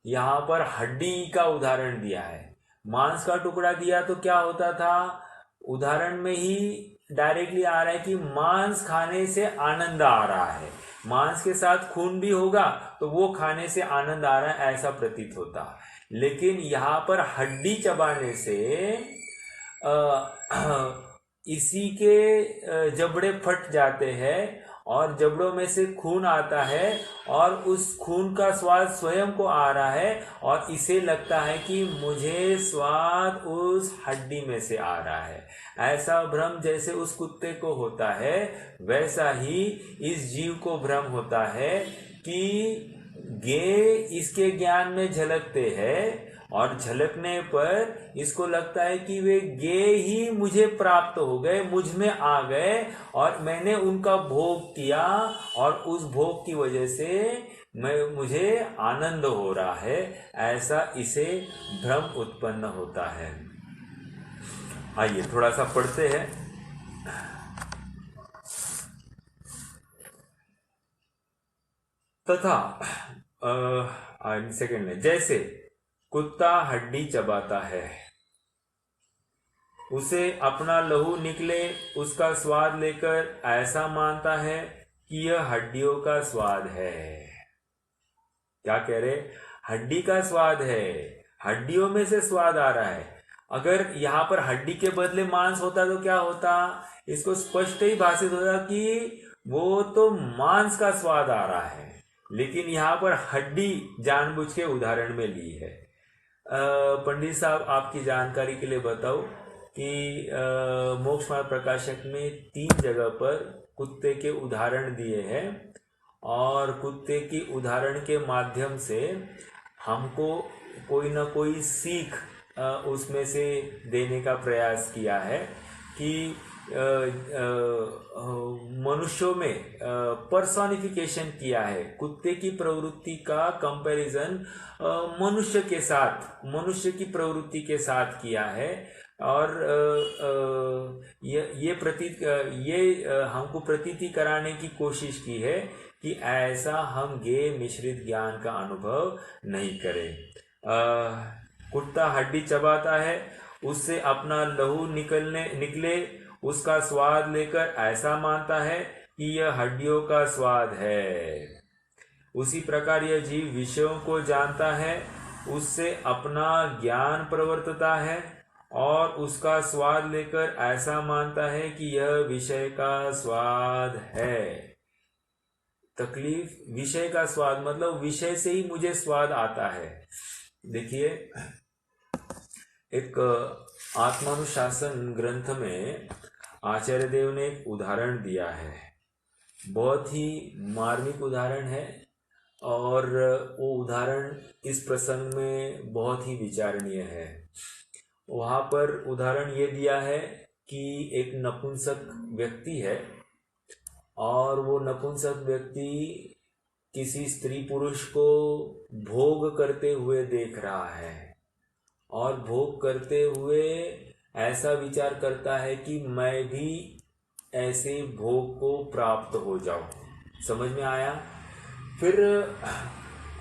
यहाँ पर हड्डी का उदाहरण दिया है। मांस का टुकड़ा दिया तो क्या होता था, उदाहरण में ही डायरेक्टली आ रहा है कि मांस खाने से आनंद आ रहा है, मांस के साथ खून भी होगा तो वो खाने से आनंद आ रहा है, ऐसा प्रतीत होता। लेकिन यहाँ पर हड्डी चबाने से इसी के जबड़े फट जाते हैं, और जबड़ों में से खून आता है, और उस खून का स्वाद स्वयं को आ रहा है, और इसे लगता है कि मुझे स्वाद उस हड्डी में से आ रहा है। ऐसा भ्रम जैसे उस कुत्ते को होता है, वैसा ही इस जीव को भ्रम होता है कि गे इसके ज्ञान में झलकते हैं, और झलकने पर इसको लगता है कि वे गे ही मुझे प्राप्त हो गए, मुझ में आ गए, और मैंने उनका भोग किया, और उस भोग की वजह से मुझे आनंद हो रहा है, ऐसा इसे भ्रम उत्पन्न होता है। आइए थोड़ा सा पढ़ते हैं। तथा सेकंड में, जैसे कुत्ता हड्डी चबाता है, उसे अपना लहू निकले उसका स्वाद लेकर ऐसा मानता है कि यह हड्डियों का स्वाद है। क्या कह रहे? हड्डी का स्वाद है, हड्डियों में से स्वाद आ रहा है। अगर यहाँ पर हड्डी के बदले मांस होता तो क्या होता? इसको स्पष्ट ही भाषित होता कि वो तो मांस का स्वाद आ रहा है, लेकिन यहाँ पर हड्डी जानबूझ के उदाहरण में ली है। पंडित साहब, आपकी जानकारी के लिए बताओ कि मोक्ष मार्ग प्रकाशक में 3 जगह पर कुत्ते के उदाहरण दिए हैं, और कुत्ते की उदाहरण के माध्यम से हमको कोई ना कोई सीख उसमें से देने का प्रयास किया है कि मनुष्यों में पर्सोनिफिकेशन किया है। कुत्ते की प्रवृत्ति का कंपैरिजन मनुष्य के साथ, मनुष्य की प्रवृत्ति के साथ किया है, और ये हमको प्रतीति कराने की कोशिश की है कि ऐसा हम गेय मिश्रित ज्ञान का अनुभव नहीं करें। कुत्ता हड्डी चबाता है, उससे अपना लहू निकले उसका स्वाद लेकर ऐसा मानता है कि यह हड्डियों का स्वाद है। उसी प्रकार यह जीव विषयों को जानता है, उससे अपना ज्ञान प्रवर्तता है और उसका स्वाद लेकर ऐसा मानता है कि यह विषय का स्वाद है। तकलीफ, विषय का स्वाद मतलब विषय से ही मुझे स्वाद आता है। देखिए, एक आत्मानुशासन ग्रंथ में आचार्य देव ने एक उदाहरण दिया है, बहुत ही मार्मिक उदाहरण है, और वो उदाहरण इस प्रसंग में बहुत ही विचारणीय है। वहाँ पर उदाहरण ये दिया है कि एक नपुंसक व्यक्ति है, और वो नपुंसक व्यक्ति किसी स्त्री पुरुष को भोग करते हुए देख रहा है, और भोग करते हुए ऐसा विचार करता है कि मैं भी ऐसे भोग को प्राप्त हो जाऊं। समझ में आया? फिर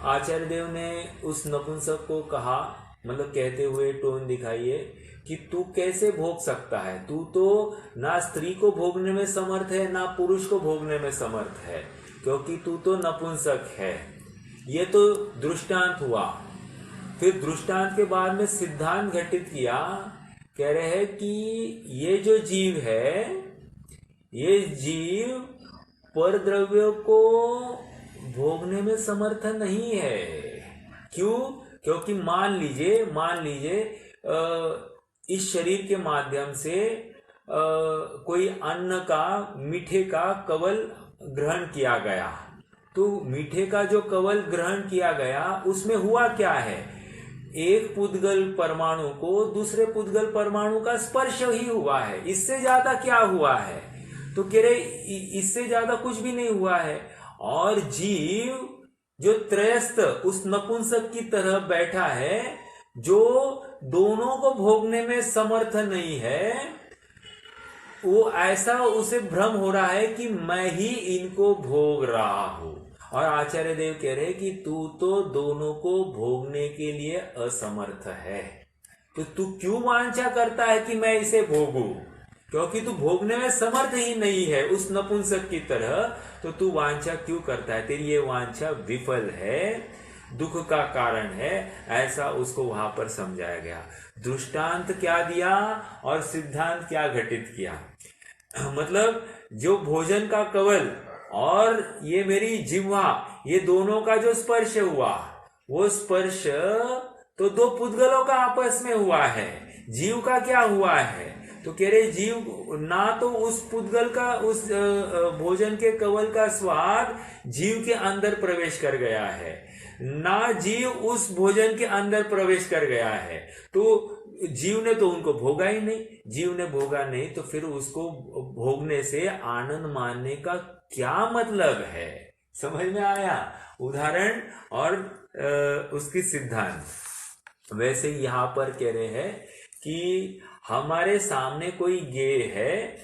आचार्य देव ने उस नपुंसक को कहा, मतलब कहते हुए टोन दिखाइए कि तू कैसे भोग सकता है? तू तो ना स्त्री को भोगने में समर्थ है, ना पुरुष को भोगने में समर्थ है, क्योंकि तू तो नपुंसक है। ये तो दृष्टांत हुआ। फिर दृष्टांत के बाद में सिद्धांत घटित किया। कह रहे हैं कि ये जो जीव है, ये जीव पर द्रव्य को भोगने में समर्थ नहीं है। क्यों? क्योंकि मान लीजिए इस शरीर के माध्यम से कोई अन्न का, मीठे का कवल ग्रहण किया गया, तो मीठे का जो कवल ग्रहण किया गया उसमें हुआ क्या है? एक पुद्गल परमाणु को दूसरे पुद्गल परमाणु का स्पर्श ही हुआ है। इससे ज्यादा क्या हुआ है? तो कह रहे इससे ज्यादा कुछ भी नहीं हुआ है। और जीव जो त्रयस्थ उस नपुंसक की तरह बैठा है, जो दोनों को भोगने में समर्थ नहीं है, वो ऐसा उसे भ्रम हो रहा है कि मैं ही इनको भोग रहा हूं। और आचार्य देव कह रहे कि तू तो दोनों को भोगने के लिए असमर्थ है, तो तू क्यों वांछा करता है कि मैं इसे भोगूं? क्योंकि तू भोगने में समर्थ ही नहीं है उस नपुंसक की तरह, तो तू वांछा क्यों करता है? तेरी ये वांछा विफल है, दुख का कारण है, ऐसा उसको वहां पर समझाया गया। दृष्टांत क्या दिया और सिद्धांत क्या घटित किया? मतलब जो भोजन का कवल और ये मेरी जिह्वा, ये दोनों का जो स्पर्श हुआ, वो स्पर्श तो दो पुद्गलों का आपस में हुआ है। जीव का क्या हुआ है? तो कह रहे जीव ना तो उस पुद्गल का, उस भोजन के कवल का स्वाद जीव के अंदर प्रवेश कर गया है, ना जीव उस भोजन के अंदर प्रवेश कर गया है। तो जीव ने तो उनको भोगा ही नहीं। जीव ने भोगा नहीं तो फिर उसको भोगने से आनंद मानने का क्या मतलब है? समझ में आया उदाहरण और उसकी सिद्धांत। वैसे यहाँ पर कह रहे हैं कि हमारे सामने कोई ज्ञेय है,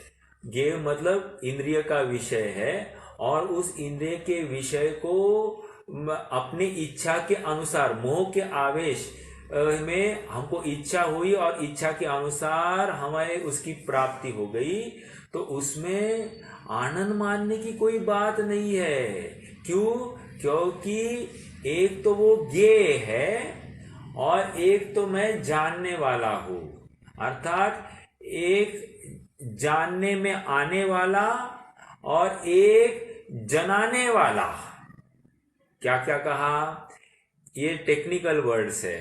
ज्ञेय मतलब इंद्रिय का विषय है, और उस इंद्रिय के विषय को अपनी इच्छा के अनुसार, मोह के आवेश में हमको इच्छा हुई और इच्छा के अनुसार हमें उसकी प्राप्ति हो गई, तो उसमें आनंद मानने की कोई बात नहीं है। क्यों? क्योंकि एक तो वो ज्ञेय है और एक तो मैं जानने वाला हूं, अर्थात एक जानने में आने वाला और एक जनाने वाला। क्या क्या कहा? ये टेक्निकल वर्ड्स है।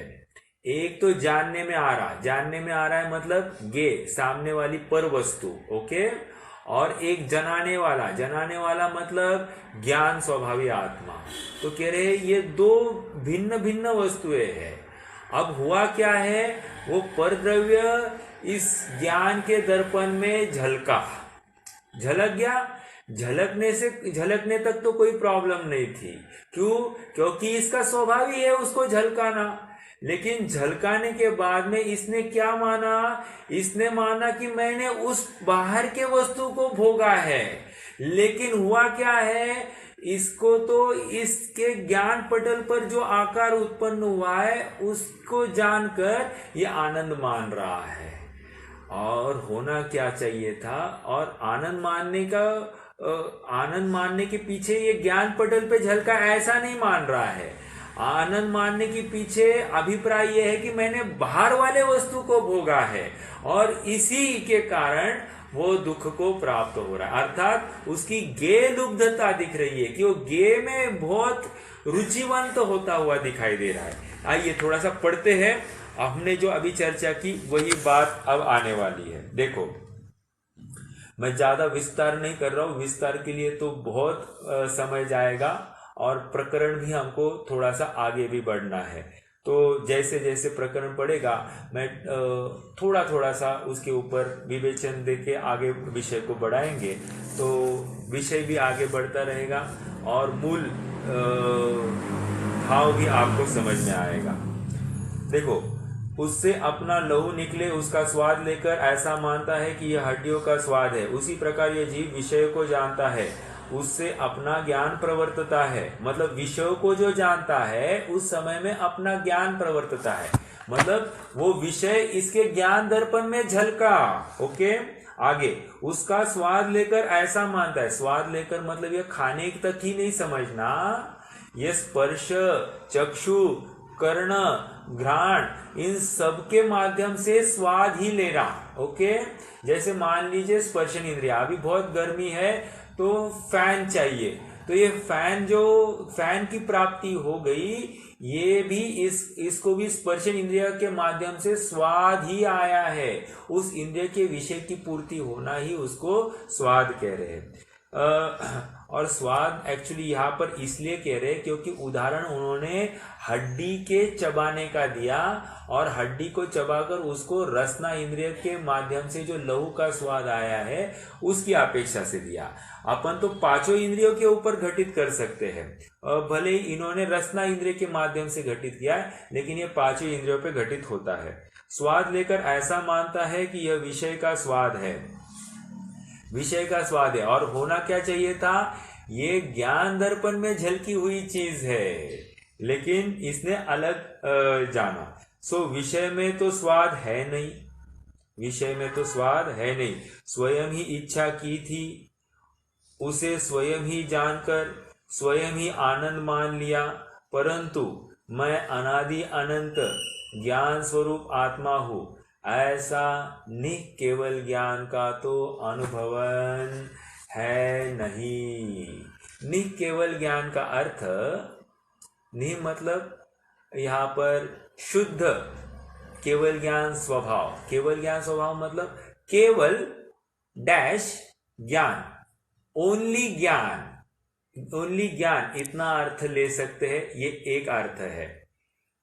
एक तो जानने में आ रहा, जानने में आ रहा है मतलब गे, सामने वाली पर वस्तु, ओके। और एक जनाने वाला, जनाने वाला मतलब ज्ञान स्वभावी आत्मा। तो कह रहे ये दो भिन्न भिन्न वस्तुएं हैं। अब हुआ क्या है, वो परद्रव्य इस ज्ञान के दर्पण में झलका, झलक गया। झलकने तक तो कोई प्रॉब्लम नहीं थी। क्यों? क्योंकि इसका स्वभाव ही है उसको झलकाना। लेकिन झलकाने के बाद में इसने क्या माना? इसने माना कि मैंने उस बाहर के वस्तु को भोगा है। लेकिन हुआ क्या है, इसको तो इसके ज्ञान पटल पर जो आकार उत्पन्न हुआ है उसको जानकर ये आनंद मान रहा है। और होना क्या चाहिए था? और आनंद मानने के पीछे ये ज्ञान पटल पे झलका ऐसा नहीं मान रहा है। आनंद मानने के पीछे अभिप्राय यह है कि मैंने बाहर वाले वस्तु को भोगा है और इसी के कारण वो दुख को प्राप्त हो रहा है। अर्थात उसकी गे लुब्धता दिख रही है कि वो गे में बहुत रुचिवंत होता हुआ दिखाई दे रहा है। आइए थोड़ा सा पढ़ते हैं। हमने जो अभी चर्चा की वही बात अब आने वाली है। देखो, मैं ज्यादा विस्तार नहीं कर रहा हूं, विस्तार के लिए तो बहुत समय जाएगा और प्रकरण भी हमको थोड़ा सा आगे भी बढ़ना है। तो जैसे जैसे प्रकरण पड़ेगा मैं थोड़ा थोड़ा सा उसके ऊपर विवेचन देके आगे विषय को बढ़ाएंगे, तो विषय भी आगे बढ़ता रहेगा और मूल भाव भी आपको समझ में आएगा। देखो, उससे अपना लहू निकले उसका स्वाद लेकर ऐसा मानता है कि यह हड्डियों का स्वाद है। उसी प्रकार यह जीव विषय को जानता है, उससे अपना ज्ञान प्रवर्तता है। मतलब विषयों को जो जानता है उस समय में अपना ज्ञान प्रवर्तता है, मतलब वो विषय इसके ज्ञान दर्पण में झलका। ओके, आगे उसका स्वाद लेकर ऐसा मानता है। स्वाद लेकर मतलब ये खाने तक ही नहीं समझना, ये स्पर्श, चक्षु, कर्ण, घ्राण, इन सब के माध्यम से स्वाद ही ले रहा। ओके, जैसे मान लीजिए स्पर्शन इंद्रिया, अभी बहुत गर्मी है तो फैन चाहिए, तो ये फैन की प्राप्ति हो गई, ये भी इसको भी स्पर्शन इंद्रिय के माध्यम से स्वाद ही आया है। उस इंद्रिय के विषय की पूर्ति होना ही उसको स्वाद कह रहे हैं। और स्वाद एक्चुअली यहाँ पर इसलिए कह रहे हैं क्योंकि उदाहरण उन्होंने हड्डी के चबाने का दिया और हड्डी को चबाकर उसको रसना इंद्रिय के माध्यम से जो लहू का स्वाद आया है उसकी अपेक्षा से दिया। अपन तो पांचों इंद्रियों के ऊपर घटित कर सकते हैं, भले ही इन्होंने रसना इंद्रिय के माध्यम से घटित किया है, लेकिन ये पांचों इंद्रियों पे घटित होता है। स्वाद लेकर ऐसा मानता है कि यह विषय का स्वाद है, विषय का स्वाद है। और होना क्या चाहिए था, ये ज्ञान दर्पण में झलकी हुई चीज है, लेकिन इसने अलग जाना। सो विषय में तो स्वाद है नहीं, विषय में तो स्वाद है नहीं। स्वयं ही इच्छा की थी, उसे स्वयं ही जानकर स्वयं ही आनंद मान लिया, परंतु मैं अनादि अनंत ज्ञान स्वरूप आत्मा हूं, ऐसा केवल ज्ञान का तो अनुभवन है नहीं। केवल ज्ञान का अर्थ, मतलब यहाँ पर शुद्ध केवल ज्ञान स्वभाव। केवल ज्ञान स्वभाव मतलब केवल डैश ज्ञान, ओनली ज्ञान, ओनली ज्ञान, इतना अर्थ ले सकते हैं, ये एक अर्थ है।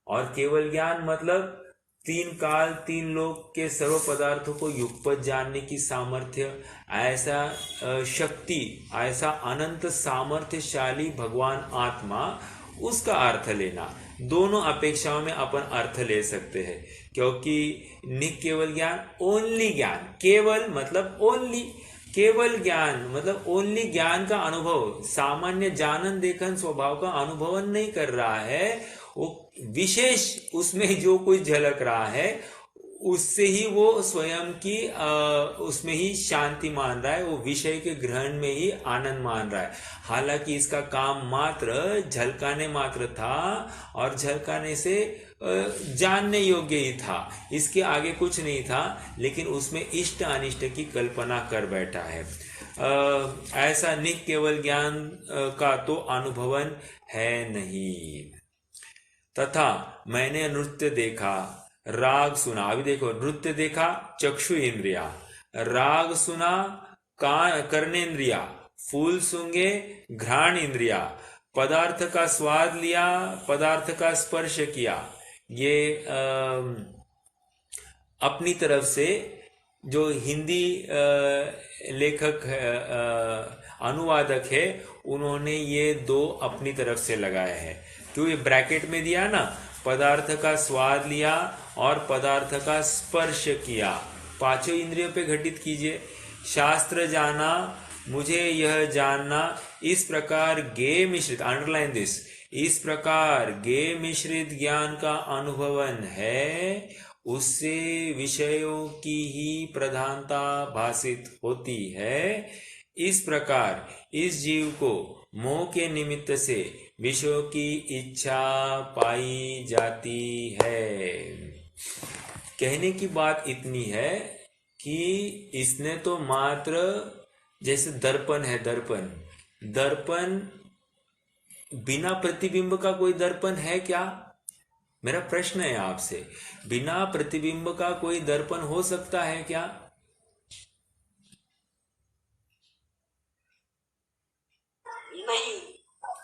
और केवल ज्ञान मतलब तीन काल तीन लोक के सर्व पदार्थों को युगपत जानने की सामर्थ्य, ऐसा शक्ति, ऐसा अनंत सामर्थ्यशाली भगवान आत्मा, उसका अर्थ लेना। दोनों अपेक्षाओं में अपन अर्थ ले सकते हैं, क्योंकि निकेवल ज्ञान, ओनली ज्ञान, केवल मतलब ओनली, केवल ज्ञान मतलब ओनली ज्ञान का अनुभव, सामान्य जानन देखन स्वभाव का अनुभवन नहीं कर रहा है, वो विशेष उसमें जो कुछ झलक रहा है उससे ही वो स्वयं की उसमें ही शांति मान रहा है, वो विषय के ग्रहण में ही आनंद मान रहा है। हालांकि इसका काम मात्र झलकाने मात्र था और झलकाने से जानने योग्य ही था, इसके आगे कुछ नहीं था, लेकिन उसमें इष्ट अनिष्ट की कल्पना कर बैठा है। ऐसा निक केवल ज्ञान का तो अनुभवन है नहीं। तथा मैंने नृत्य देखा, राग सुना। अभी देखो, नृत्य देखा चक्षु इंद्रिया, राग सुना कान कर्णेंद्रिया, फूल सूंघे घ्राण इंद्रिया, पदार्थ का स्वाद लिया, पदार्थ का स्पर्श किया। ये अपनी तरफ से जो हिंदी लेखक अनुवादक है, उन्होंने ये दो अपनी तरफ से लगाए हैं। क्यों ये ब्रैकेट में दिया ना, पदार्थ का स्वाद लिया और पदार्थ का स्पर्श किया, पांचों इंद्रियों पे घटित कीजिए। शास्त्र जाना, मुझे यह जानना, इस प्रकार गे मिश्रित, अंडरलाइन दिस, इस प्रकार गे मिश्रित ज्ञान का अनुभवन है, उससे विषयों की ही प्रधानता भासित होती है। इस प्रकार इस जीव को मोह के निमित्त से विषयों की इच्छा पाई जाती है। कहने की बात इतनी है कि इसने तो मात्र, जैसे दर्पण है, दर्पण बिना प्रतिबिंब का कोई दर्पण है क्या? मेरा प्रश्न है आपसे, बिना प्रतिबिंब का कोई दर्पण हो सकता है क्या?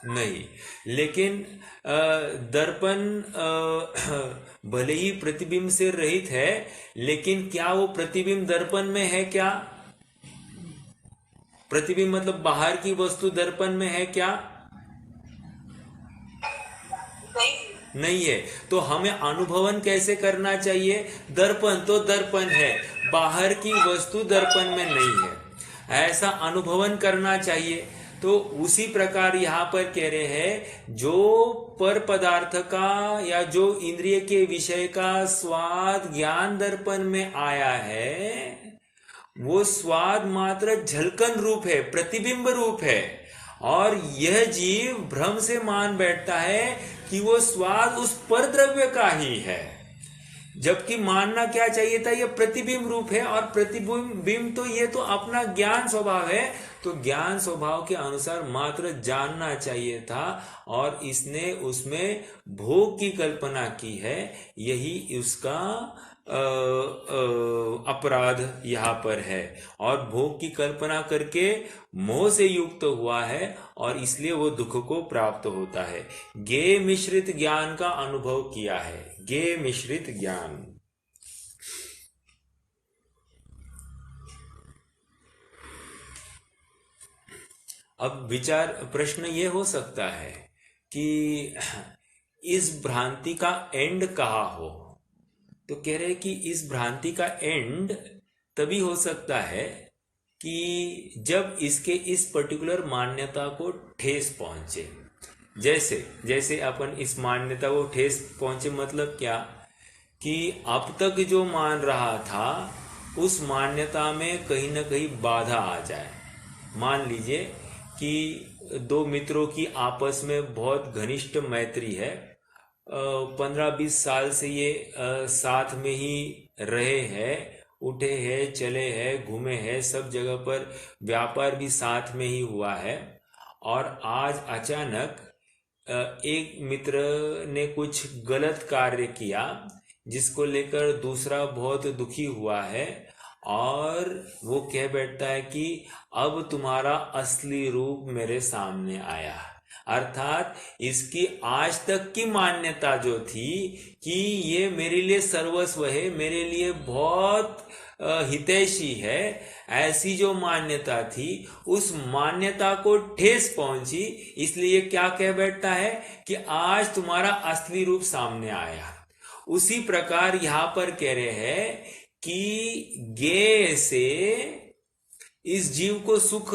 नहीं। लेकिन दर्पण भले ही प्रतिबिंब से रहित है, लेकिन क्या वो प्रतिबिंब दर्पण में है क्या? प्रतिबिंब मतलब बाहर की वस्तु दर्पण में है क्या? नहीं है। तो हमें अनुभवन कैसे करना चाहिए? दर्पण तो दर्पण है, बाहर की वस्तु दर्पण में नहीं है, ऐसा अनुभवन करना चाहिए। तो उसी प्रकार यहाँ पर कह रहे हैं, जो पर पदार्थ का या जो इंद्रिय के विषय का स्वाद ज्ञान दर्पण में आया है, वो स्वाद मात्र झलकन रूप है, प्रतिबिंब रूप है, और यह जीव भ्रम से मान बैठता है कि वो स्वाद उस पर द्रव्य का ही है, जबकि मानना क्या चाहिए था, यह प्रतिबिंब रूप है, और प्रतिबिंब तो ये तो अपना ज्ञान स्वभाव है, तो ज्ञान स्वभाव के अनुसार मात्र जानना चाहिए था, और इसने उसमें भोग की कल्पना की है। यही उसका अपराध यहाँ पर है, और भोग की कल्पना करके मोह से युक्त हुआ है, और इसलिए वो दुख को प्राप्त होता है। गे मिश्रित ज्ञान का अनुभव किया है, गे मिश्रित ज्ञान। अब विचार प्रश्न ये हो सकता है कि इस भ्रांति का एंड कहाँ हो? तो कह रहे कि इस भ्रांति का एंड तभी हो सकता है कि जब इसके इस पर्टिकुलर मान्यता को ठेस पहुंचे। जैसे जैसे अपन इस मान्यता को ठेस पहुंचे मतलब क्या, कि अब तक जो मान रहा था उस मान्यता में कहीं ना कहीं बाधा आ जाए। मान लीजिए कि दो मित्रों की आपस में बहुत घनिष्ठ मैत्री है, 15-20 साल से ये साथ में ही रहे हैं, उठे हैं, चले हैं, घूमे हैं, सब जगह पर व्यापार भी साथ में ही हुआ है, और आज अचानक एक मित्र ने कुछ गलत कार्य किया जिसको लेकर दूसरा बहुत दुखी हुआ है, और वो कह बैठता है कि अब तुम्हारा असली रूप मेरे सामने आया, अर्थात इसकी आज तक की मान्यता जो थी कि ये मेरे लिए सर्वस्व है, मेरे लिए बहुत हितैषी है, ऐसी जो मान्यता थी उस मान्यता को ठेस पहुंची, इसलिए क्या कह बैठता है कि आज तुम्हारा असली रूप सामने आया। उसी प्रकार यहां पर कह रहे हैं कि ज्ञेय से इस जीव को सुख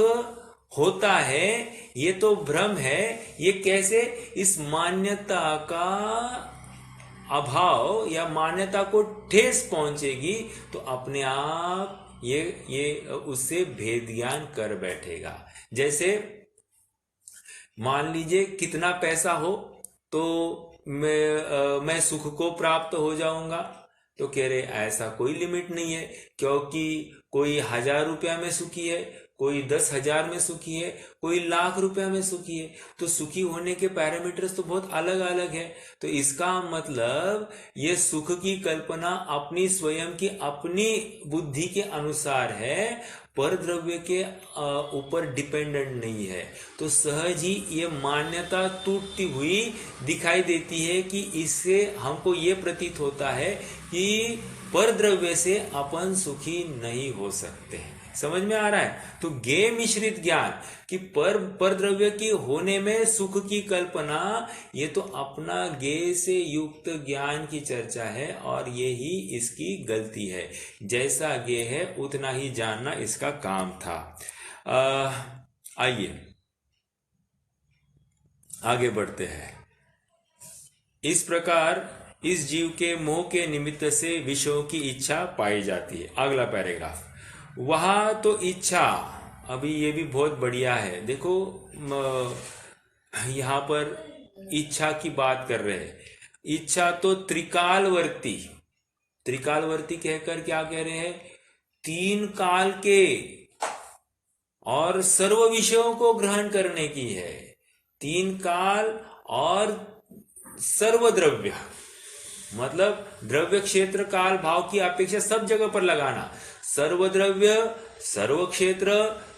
होता है, ये तो भ्रम है। ये कैसे? इस मान्यता का अभाव या मान्यता को ठेस पहुंचेगी तो अपने आप ये उससे भेद ज्ञान कर बैठेगा। जैसे मान लीजिए कितना पैसा हो तो मैं सुख को प्राप्त हो जाऊंगा, तो कह रहे ऐसा कोई लिमिट नहीं है, क्योंकि कोई 1000 रुपया में सुखी है, कोई 10,000 में सुखी है, कोई लाख रुपया में सुखी है, तो सुखी होने के पैरामीटर्स तो बहुत अलग अलग है। तो इसका मतलब ये सुख की कल्पना अपनी स्वयं की अपनी बुद्धि के अनुसार है, पर द्रव्य के ऊपर डिपेंडेंट नहीं है। तो सहज ही ये मान्यता टूटती हुई दिखाई देती है कि इससे हमको ये प्रतीत होता है कि पर द्रव्य से अपन सुखी नहीं हो सकते। समझ में आ रहा है? तो ज्ञेय मिश्रित ज्ञान कि पर द्रव्य की होने में सुख की कल्पना, ये तो अपना ज्ञेय से युक्त ज्ञान की चर्चा है और ये ही इसकी गलती है। जैसा ज्ञेय है उतना ही जानना इसका काम था। आइए आगे बढ़ते हैं। इस प्रकार इस जीव के मोह के निमित्त से विषयों की इच्छा पाई जाती है। अगला पैराग्राफ, वहां तो इच्छा, अभी ये भी बहुत बढ़िया है। देखो यहां पर इच्छा की बात कर रहे हैं। इच्छा तो त्रिकालवर्ती कहकर क्या कह रहे हैं? 3 काल के और सर्व विषयों को ग्रहण करने की है। 3 काल और सर्व द्रव्य, मतलब द्रव्य क्षेत्र काल भाव की अपेक्षा सब जगह पर लगाना। सर्वद्रव्य, सर्व क्षेत्र,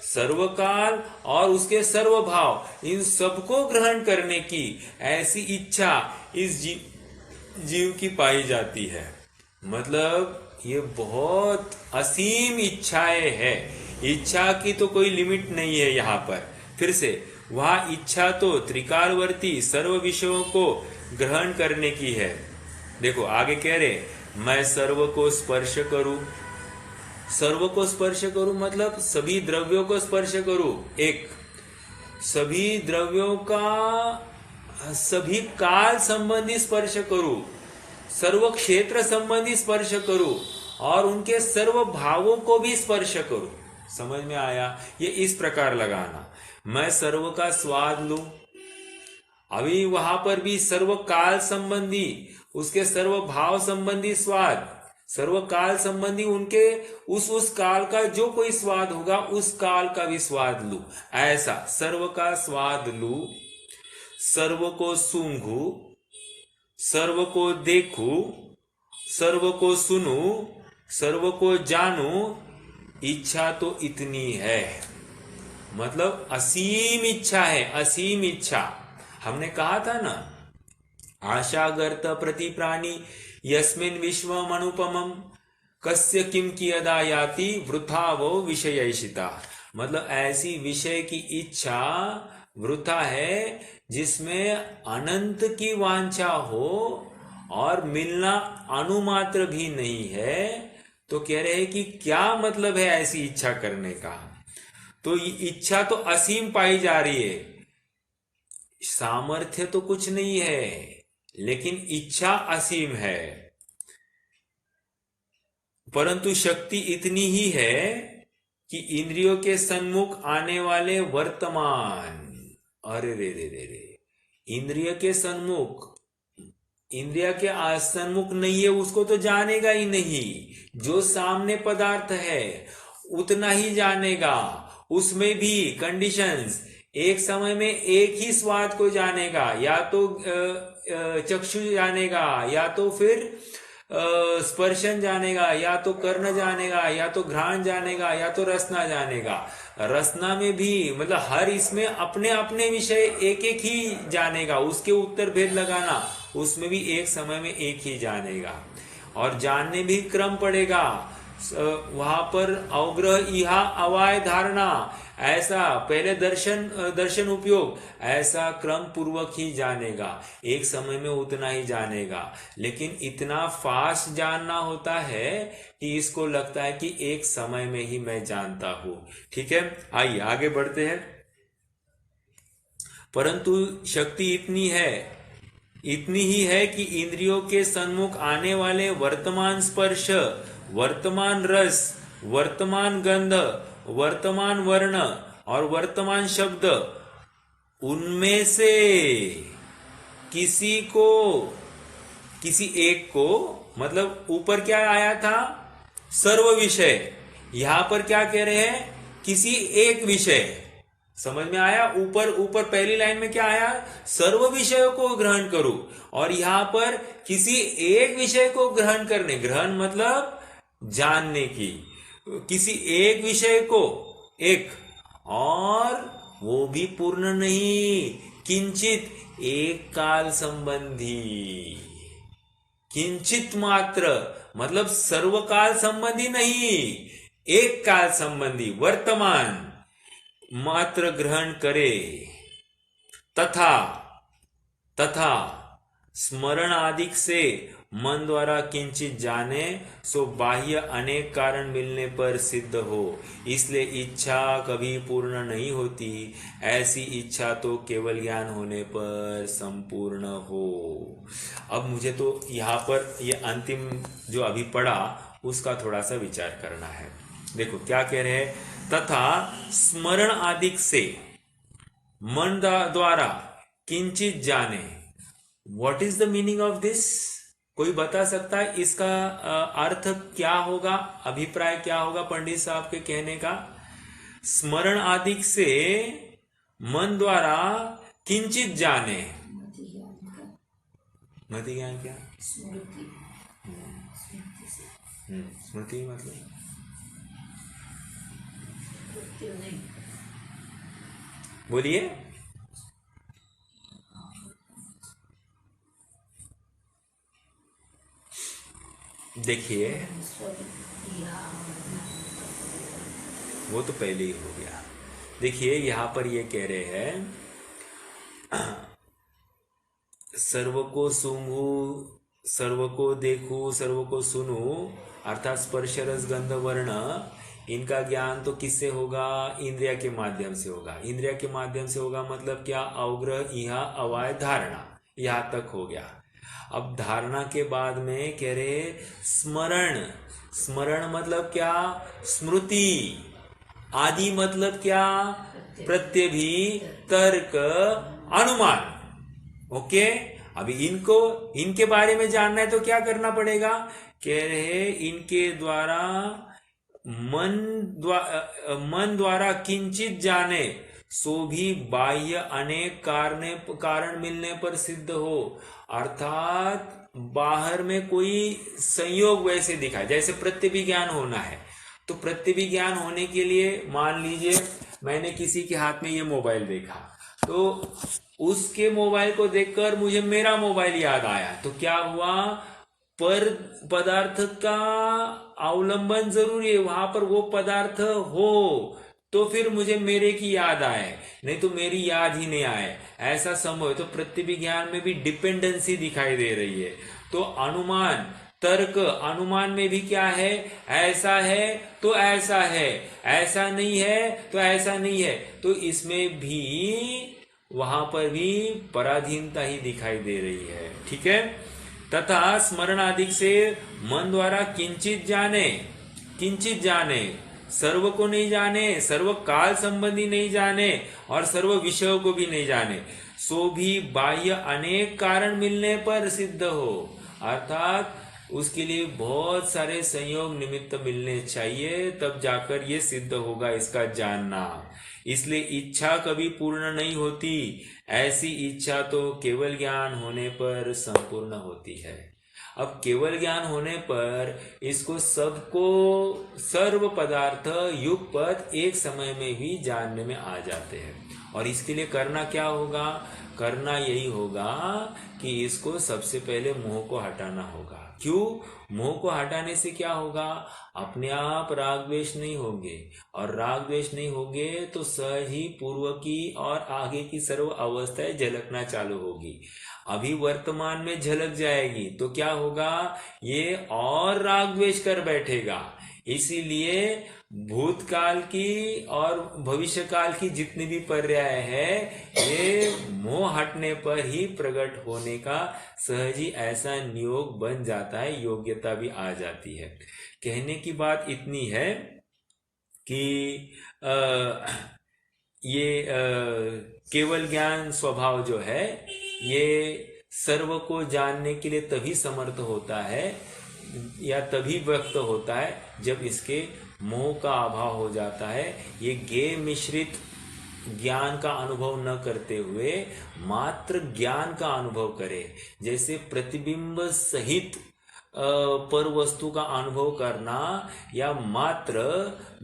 सर्व काल और उसके सर्व भाव, इन सबको ग्रहण करने की ऐसी इच्छा इस जीव की पाई जाती है। मतलब ये बहुत असीम इच्छाएं है। इच्छा की तो कोई लिमिट नहीं है यहाँ पर। फिर से, वह इच्छा तो त्रिकालवर्ती सर्व विषयों को ग्रहण करने की है। देखो आगे कह रहे, मैं सर्व को स्पर्श करूं। सर्व को स्पर्श करूं मतलब सभी द्रव्यों को स्पर्श करूं। एक, सभी द्रव्यों का सभी काल संबंधी स्पर्श करूं, सर्व क्षेत्र संबंधी स्पर्श करूं और उनके सर्व भावों को भी स्पर्श करूं। समझ में आया? ये इस प्रकार लगाना। मैं सर्व का स्वाद लूं। अभी वहां पर भी सर्व काल संबंधी, उसके सर्व भाव संबंधी स्वाद, सर्व काल संबंधी उनके उस काल का जो कोई स्वाद होगा उस काल का भी स्वाद लू। ऐसा सर्व का स्वाद लू, सर्व को सूंघू, सर्व को देखू, सर्व को सुनू, सर्व को जानू। इच्छा तो इतनी है, मतलब असीम इच्छा है, असीम इच्छा। हमने कहा था ना, आशागर्त प्रति प्राणी यस्मिन् विश्वम अनुपमम कस्य किम कियदा याति वृथा वो विषयैषिता। मतलब ऐसी विषय की इच्छा वृथा है जिसमें अनंत की वांछा हो और मिलना अनुमात्र भी नहीं है। तो कह रहे हैं कि क्या मतलब है ऐसी इच्छा करने का? तो इच्छा तो असीम पाई जा रही है, सामर्थ्य तो कुछ नहीं है, लेकिन इच्छा असीम है। परंतु शक्ति इतनी ही है कि इंद्रियों के सन्मुख आने वाले वर्तमान, अरे रे रे रे रे, इंद्रिय के सन्मुख, इंद्रिय के सन्मुख नहीं है उसको तो जानेगा ही नहीं। जो सामने पदार्थ है उतना ही जानेगा, उसमें भी कंडीशंस। एक समय में एक ही स्वाद को जानेगा, या तो चक्षु जानेगा, या तो फिर स्पर्शन जानेगा, या तो कर्ण जानेगा, या तो घ्राण जानेगा, या तो रसना जानेगा। रसना में भी मतलब हर इसमें अपने अपने विषय एक एक ही जानेगा, उसके उत्तर भेद लगाना, उसमें भी एक समय में एक ही जानेगा। और जानने भी क्रम पड़ेगा, वहां पर अवग्रह इहा अवाय धारणा, ऐसा पहले दर्शन उपयोग, ऐसा क्रम पूर्वक ही जानेगा, एक समय में उतना ही जानेगा। लेकिन इतना फास्ट जानना होता है कि इसको लगता है कि एक समय में ही मैं जानता हूं। ठीक है, आइए आगे बढ़ते हैं। परंतु शक्ति इतनी ही है कि इंद्रियों के सन्मुख आने वाले वर्तमान स्पर्श, वर्तमान रस, वर्तमान गंध, वर्तमान वर्ण और वर्तमान शब्द, उनमें से किसी एक को, मतलब ऊपर क्या आया था, सर्व विषय, यहां पर क्या कह रहे हैं, किसी एक विषय। समझ में आया? ऊपर पहली लाइन में क्या आया, सर्व विषयों को ग्रहण करो, और यहां पर किसी एक विषय को ग्रहण करने, ग्रहण मतलब जानने की, किसी एक विषय को, एक, और वो भी पूर्ण नहीं, किंचित, एक काल संबंधी, किंचित मात्र, मतलब सर्वकाल संबंधी नहीं, एक काल संबंधी, वर्तमान मात्र ग्रहण करे। तथा स्मरण आदिक से मन द्वारा किंचित जाने, सो बाह्य अनेक कारण मिलने पर सिद्ध हो। इसलिए इच्छा कभी पूर्ण नहीं होती, ऐसी इच्छा तो केवल ज्ञान होने पर संपूर्ण हो। अब मुझे तो यहाँ पर ये अंतिम जो अभी पढ़ा उसका थोड़ा सा विचार करना है। देखो क्या कह रहे हैं, तथा स्मरण आदिक से मन द्वारा किंचित जाने। What is the meaning of this? कोई बता सकता है इसका अर्थ क्या होगा, अभिप्राय क्या होगा पंडित साहब के कहने का? स्मरण आदिक से मन द्वारा किंचित जाने, मति ज्ञान क्या? स्मृति मतलब बोलिए। देखिए वो तो पहले ही हो गया। देखिए यहां पर ये कह रहे हैं, सर्व को सूंघू, सर्व को देखू, सर्व को सुनू, अर्थात स्पर्श रस गंध वर्ण, इनका ज्ञान तो किससे होगा? इंद्रिया के माध्यम से होगा। इंद्रिया के माध्यम से होगा मतलब क्या? अवग्रह इहा अवाय धारणा, यहां तक हो गया। अब धारणा के बाद में कह रहे स्मरण। स्मरण मतलब क्या? स्मृति। आदि मतलब क्या? प्रत्यभि, तर्क, अनुमान। ओके, अभी इनके बारे में जानना है तो क्या करना पड़ेगा? कह रहे इनके द्वारा मन द्वारा किंचित जाने, सो भी बाह्य अनेक कारण मिलने पर सिद्ध हो। अर्थात बाहर में कोई संयोग वैसे दिखाए, जैसे प्रत्यभिज्ञान होना है, तो प्रत्यभिज्ञान होने के लिए मान लीजिए मैंने किसी के हाथ में ये मोबाइल देखा, तो उसके मोबाइल को देखकर मुझे मेरा मोबाइल याद आया, तो क्या हुआ? पर पदार्थ का अवलंबन जरूरी है, वहां पर वो पदार्थ हो तो फिर मुझे मेरे की याद आए, नहीं तो मेरी याद ही नहीं आए, ऐसा संभव है। तो प्रत्यभिज्ञान में भी डिपेंडेंसी दिखाई दे रही है। तो अनुमान, तर्क, अनुमान में भी क्या है? ऐसा है तो ऐसा है, ऐसा नहीं है तो ऐसा नहीं है, तो इसमें भी वहां पर भी पराधीनता ही दिखाई दे रही है। ठीक है। तथा स्मरण आदि से मन द्वारा किंचित जाने, सर्व को नहीं जाने, सर्व काल संबंधी नहीं जाने और सर्व विषयों को भी नहीं जाने, सो भी बाह्य अनेक कारण मिलने पर सिद्ध हो। अर्थात उसके लिए बहुत सारे संयोग निमित्त मिलने चाहिए, तब जाकर ये सिद्ध होगा इसका जानना। इसलिए इच्छा कभी पूर्ण नहीं होती, ऐसी इच्छा तो केवल ज्ञान होने पर संपूर्ण होती है। अब केवल ज्ञान होने पर इसको सबको सर्व पदार्थ युगपत एक समय में ही जानने में आ जाते हैं। और इसके लिए करना क्या होगा? करना यही होगा कि इसको सबसे पहले मोह को हटाना होगा। क्यों? मोह को हटाने से क्या होगा? अपने आप राग द्वेष नहीं होंगे, और राग द्वेष नहीं होंगे तो सहज ही पूर्व की और आगे की सर्व अवस्थाएं झलकना चालू होगी। अभी वर्तमान में झलक जाएगी तो क्या होगा? ये और राग द्वेष कर बैठेगा। इसीलिए भूतकाल की और भविष्य काल की जितनी भी पर्याय है, ये मोह हटने पर ही प्रकट होने का सहज ही ऐसा नियोग बन जाता है, योग्यता भी आ जाती है। कहने की बात इतनी है कि ये केवल ज्ञान स्वभाव जो है, ये सर्व को जानने के लिए तभी समर्थ होता है या तभी व्यक्त होता है जब इसके मोह का अभाव हो जाता है। ये गेय मिश्रित ज्ञान का अनुभव न करते हुए मात्र ज्ञान का अनुभव करे। जैसे प्रतिबिंब सहित पर वस्तु का अनुभव करना या मात्र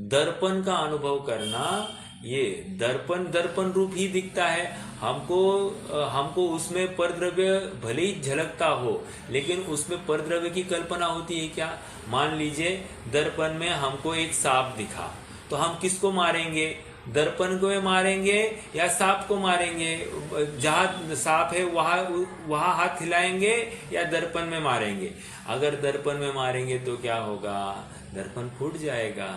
दर्पण का अनुभव करना, ये दर्पण रूप ही दिखता है हमको उसमें परद्रव्य भले ही झलकता हो, लेकिन उसमें परद्रव्य की कल्पना होती है क्या? मान लीजिए दर्पण में हमको एक सांप दिखा, तो हम किसको मारेंगे? दर्पण को मारेंगे या सांप को मारेंगे? जहां सांप है वहां हाथ हिलाएंगे या दर्पण में मारेंगे? अगर दर्पण में मारेंगे तो क्या होगा? दर्पण फूट जाएगा,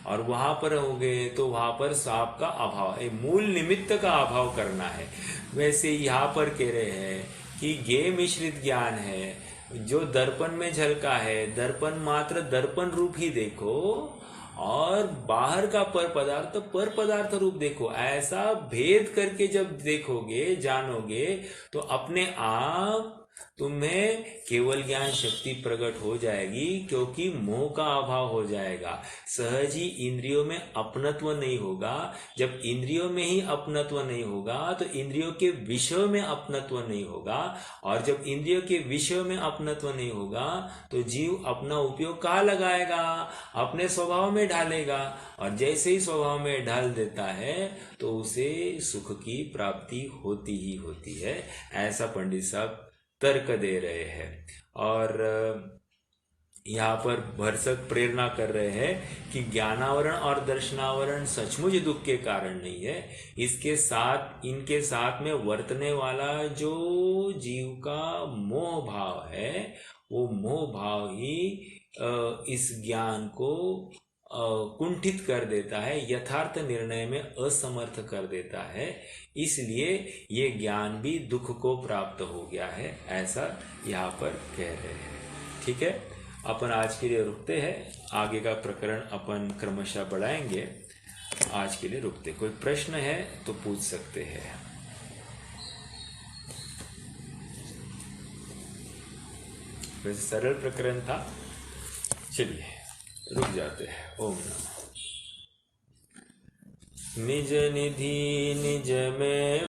और वहां पर होंगे तो वहां पर सांप का अभाव, मूल निमित्त का अभाव करना है। वैसे यहाँ पर कह रहे हैं कि गेय मिश्रित ज्ञान है जो दर्पण में झलका है, दर्पण मात्र दर्पण रूप ही देखो, और बाहर का पर पदार्थ रूप देखो। ऐसा भेद करके जब देखोगे, जानोगे, तो अपने आप तुम्हें केवल ज्ञान शक्ति प्रकट हो जाएगी, क्योंकि मोह का अभाव हो जाएगा। सहज ही इंद्रियों में अपनत्व नहीं होगा। जब इंद्रियों में ही अपनत्व नहीं होगा तो इंद्रियों के विषय में अपनत्व नहीं होगा, और जब इंद्रियों के विषय में अपनत्व नहीं होगा तो जीव अपना उपयोग कहाँ लगाएगा? अपने स्वभाव में ढालेगा, और जैसे ही स्वभाव में ढाल देता है तो उसे सुख की प्राप्ति होती ही होती है। ऐसा पंडित साहब तर्क दे रहे हैं, और यहाँ पर भरसक प्रेरणा कर रहे हैं कि ज्ञानावरण और दर्शनावरण सचमुच दुख के कारण नहीं है। इनके साथ में वर्तने वाला जो जीव का मोह भाव है, वो मोह भाव ही इस ज्ञान को कुंठित कर देता है, यथार्थ निर्णय में असमर्थ कर देता है। इसलिए ये ज्ञान भी दुख को प्राप्त हो गया है, ऐसा यहाँ पर कह रहे हैं। ठीक है, अपन आज के लिए रुकते हैं, आगे का प्रकरण अपन क्रमशः बढ़ाएंगे। आज के लिए रुकते। कोई प्रश्न है तो पूछ सकते हैं। वैसे सरल प्रकरण था, चलिए रुक जाते हैं। ओम नमः। निज निधि निज में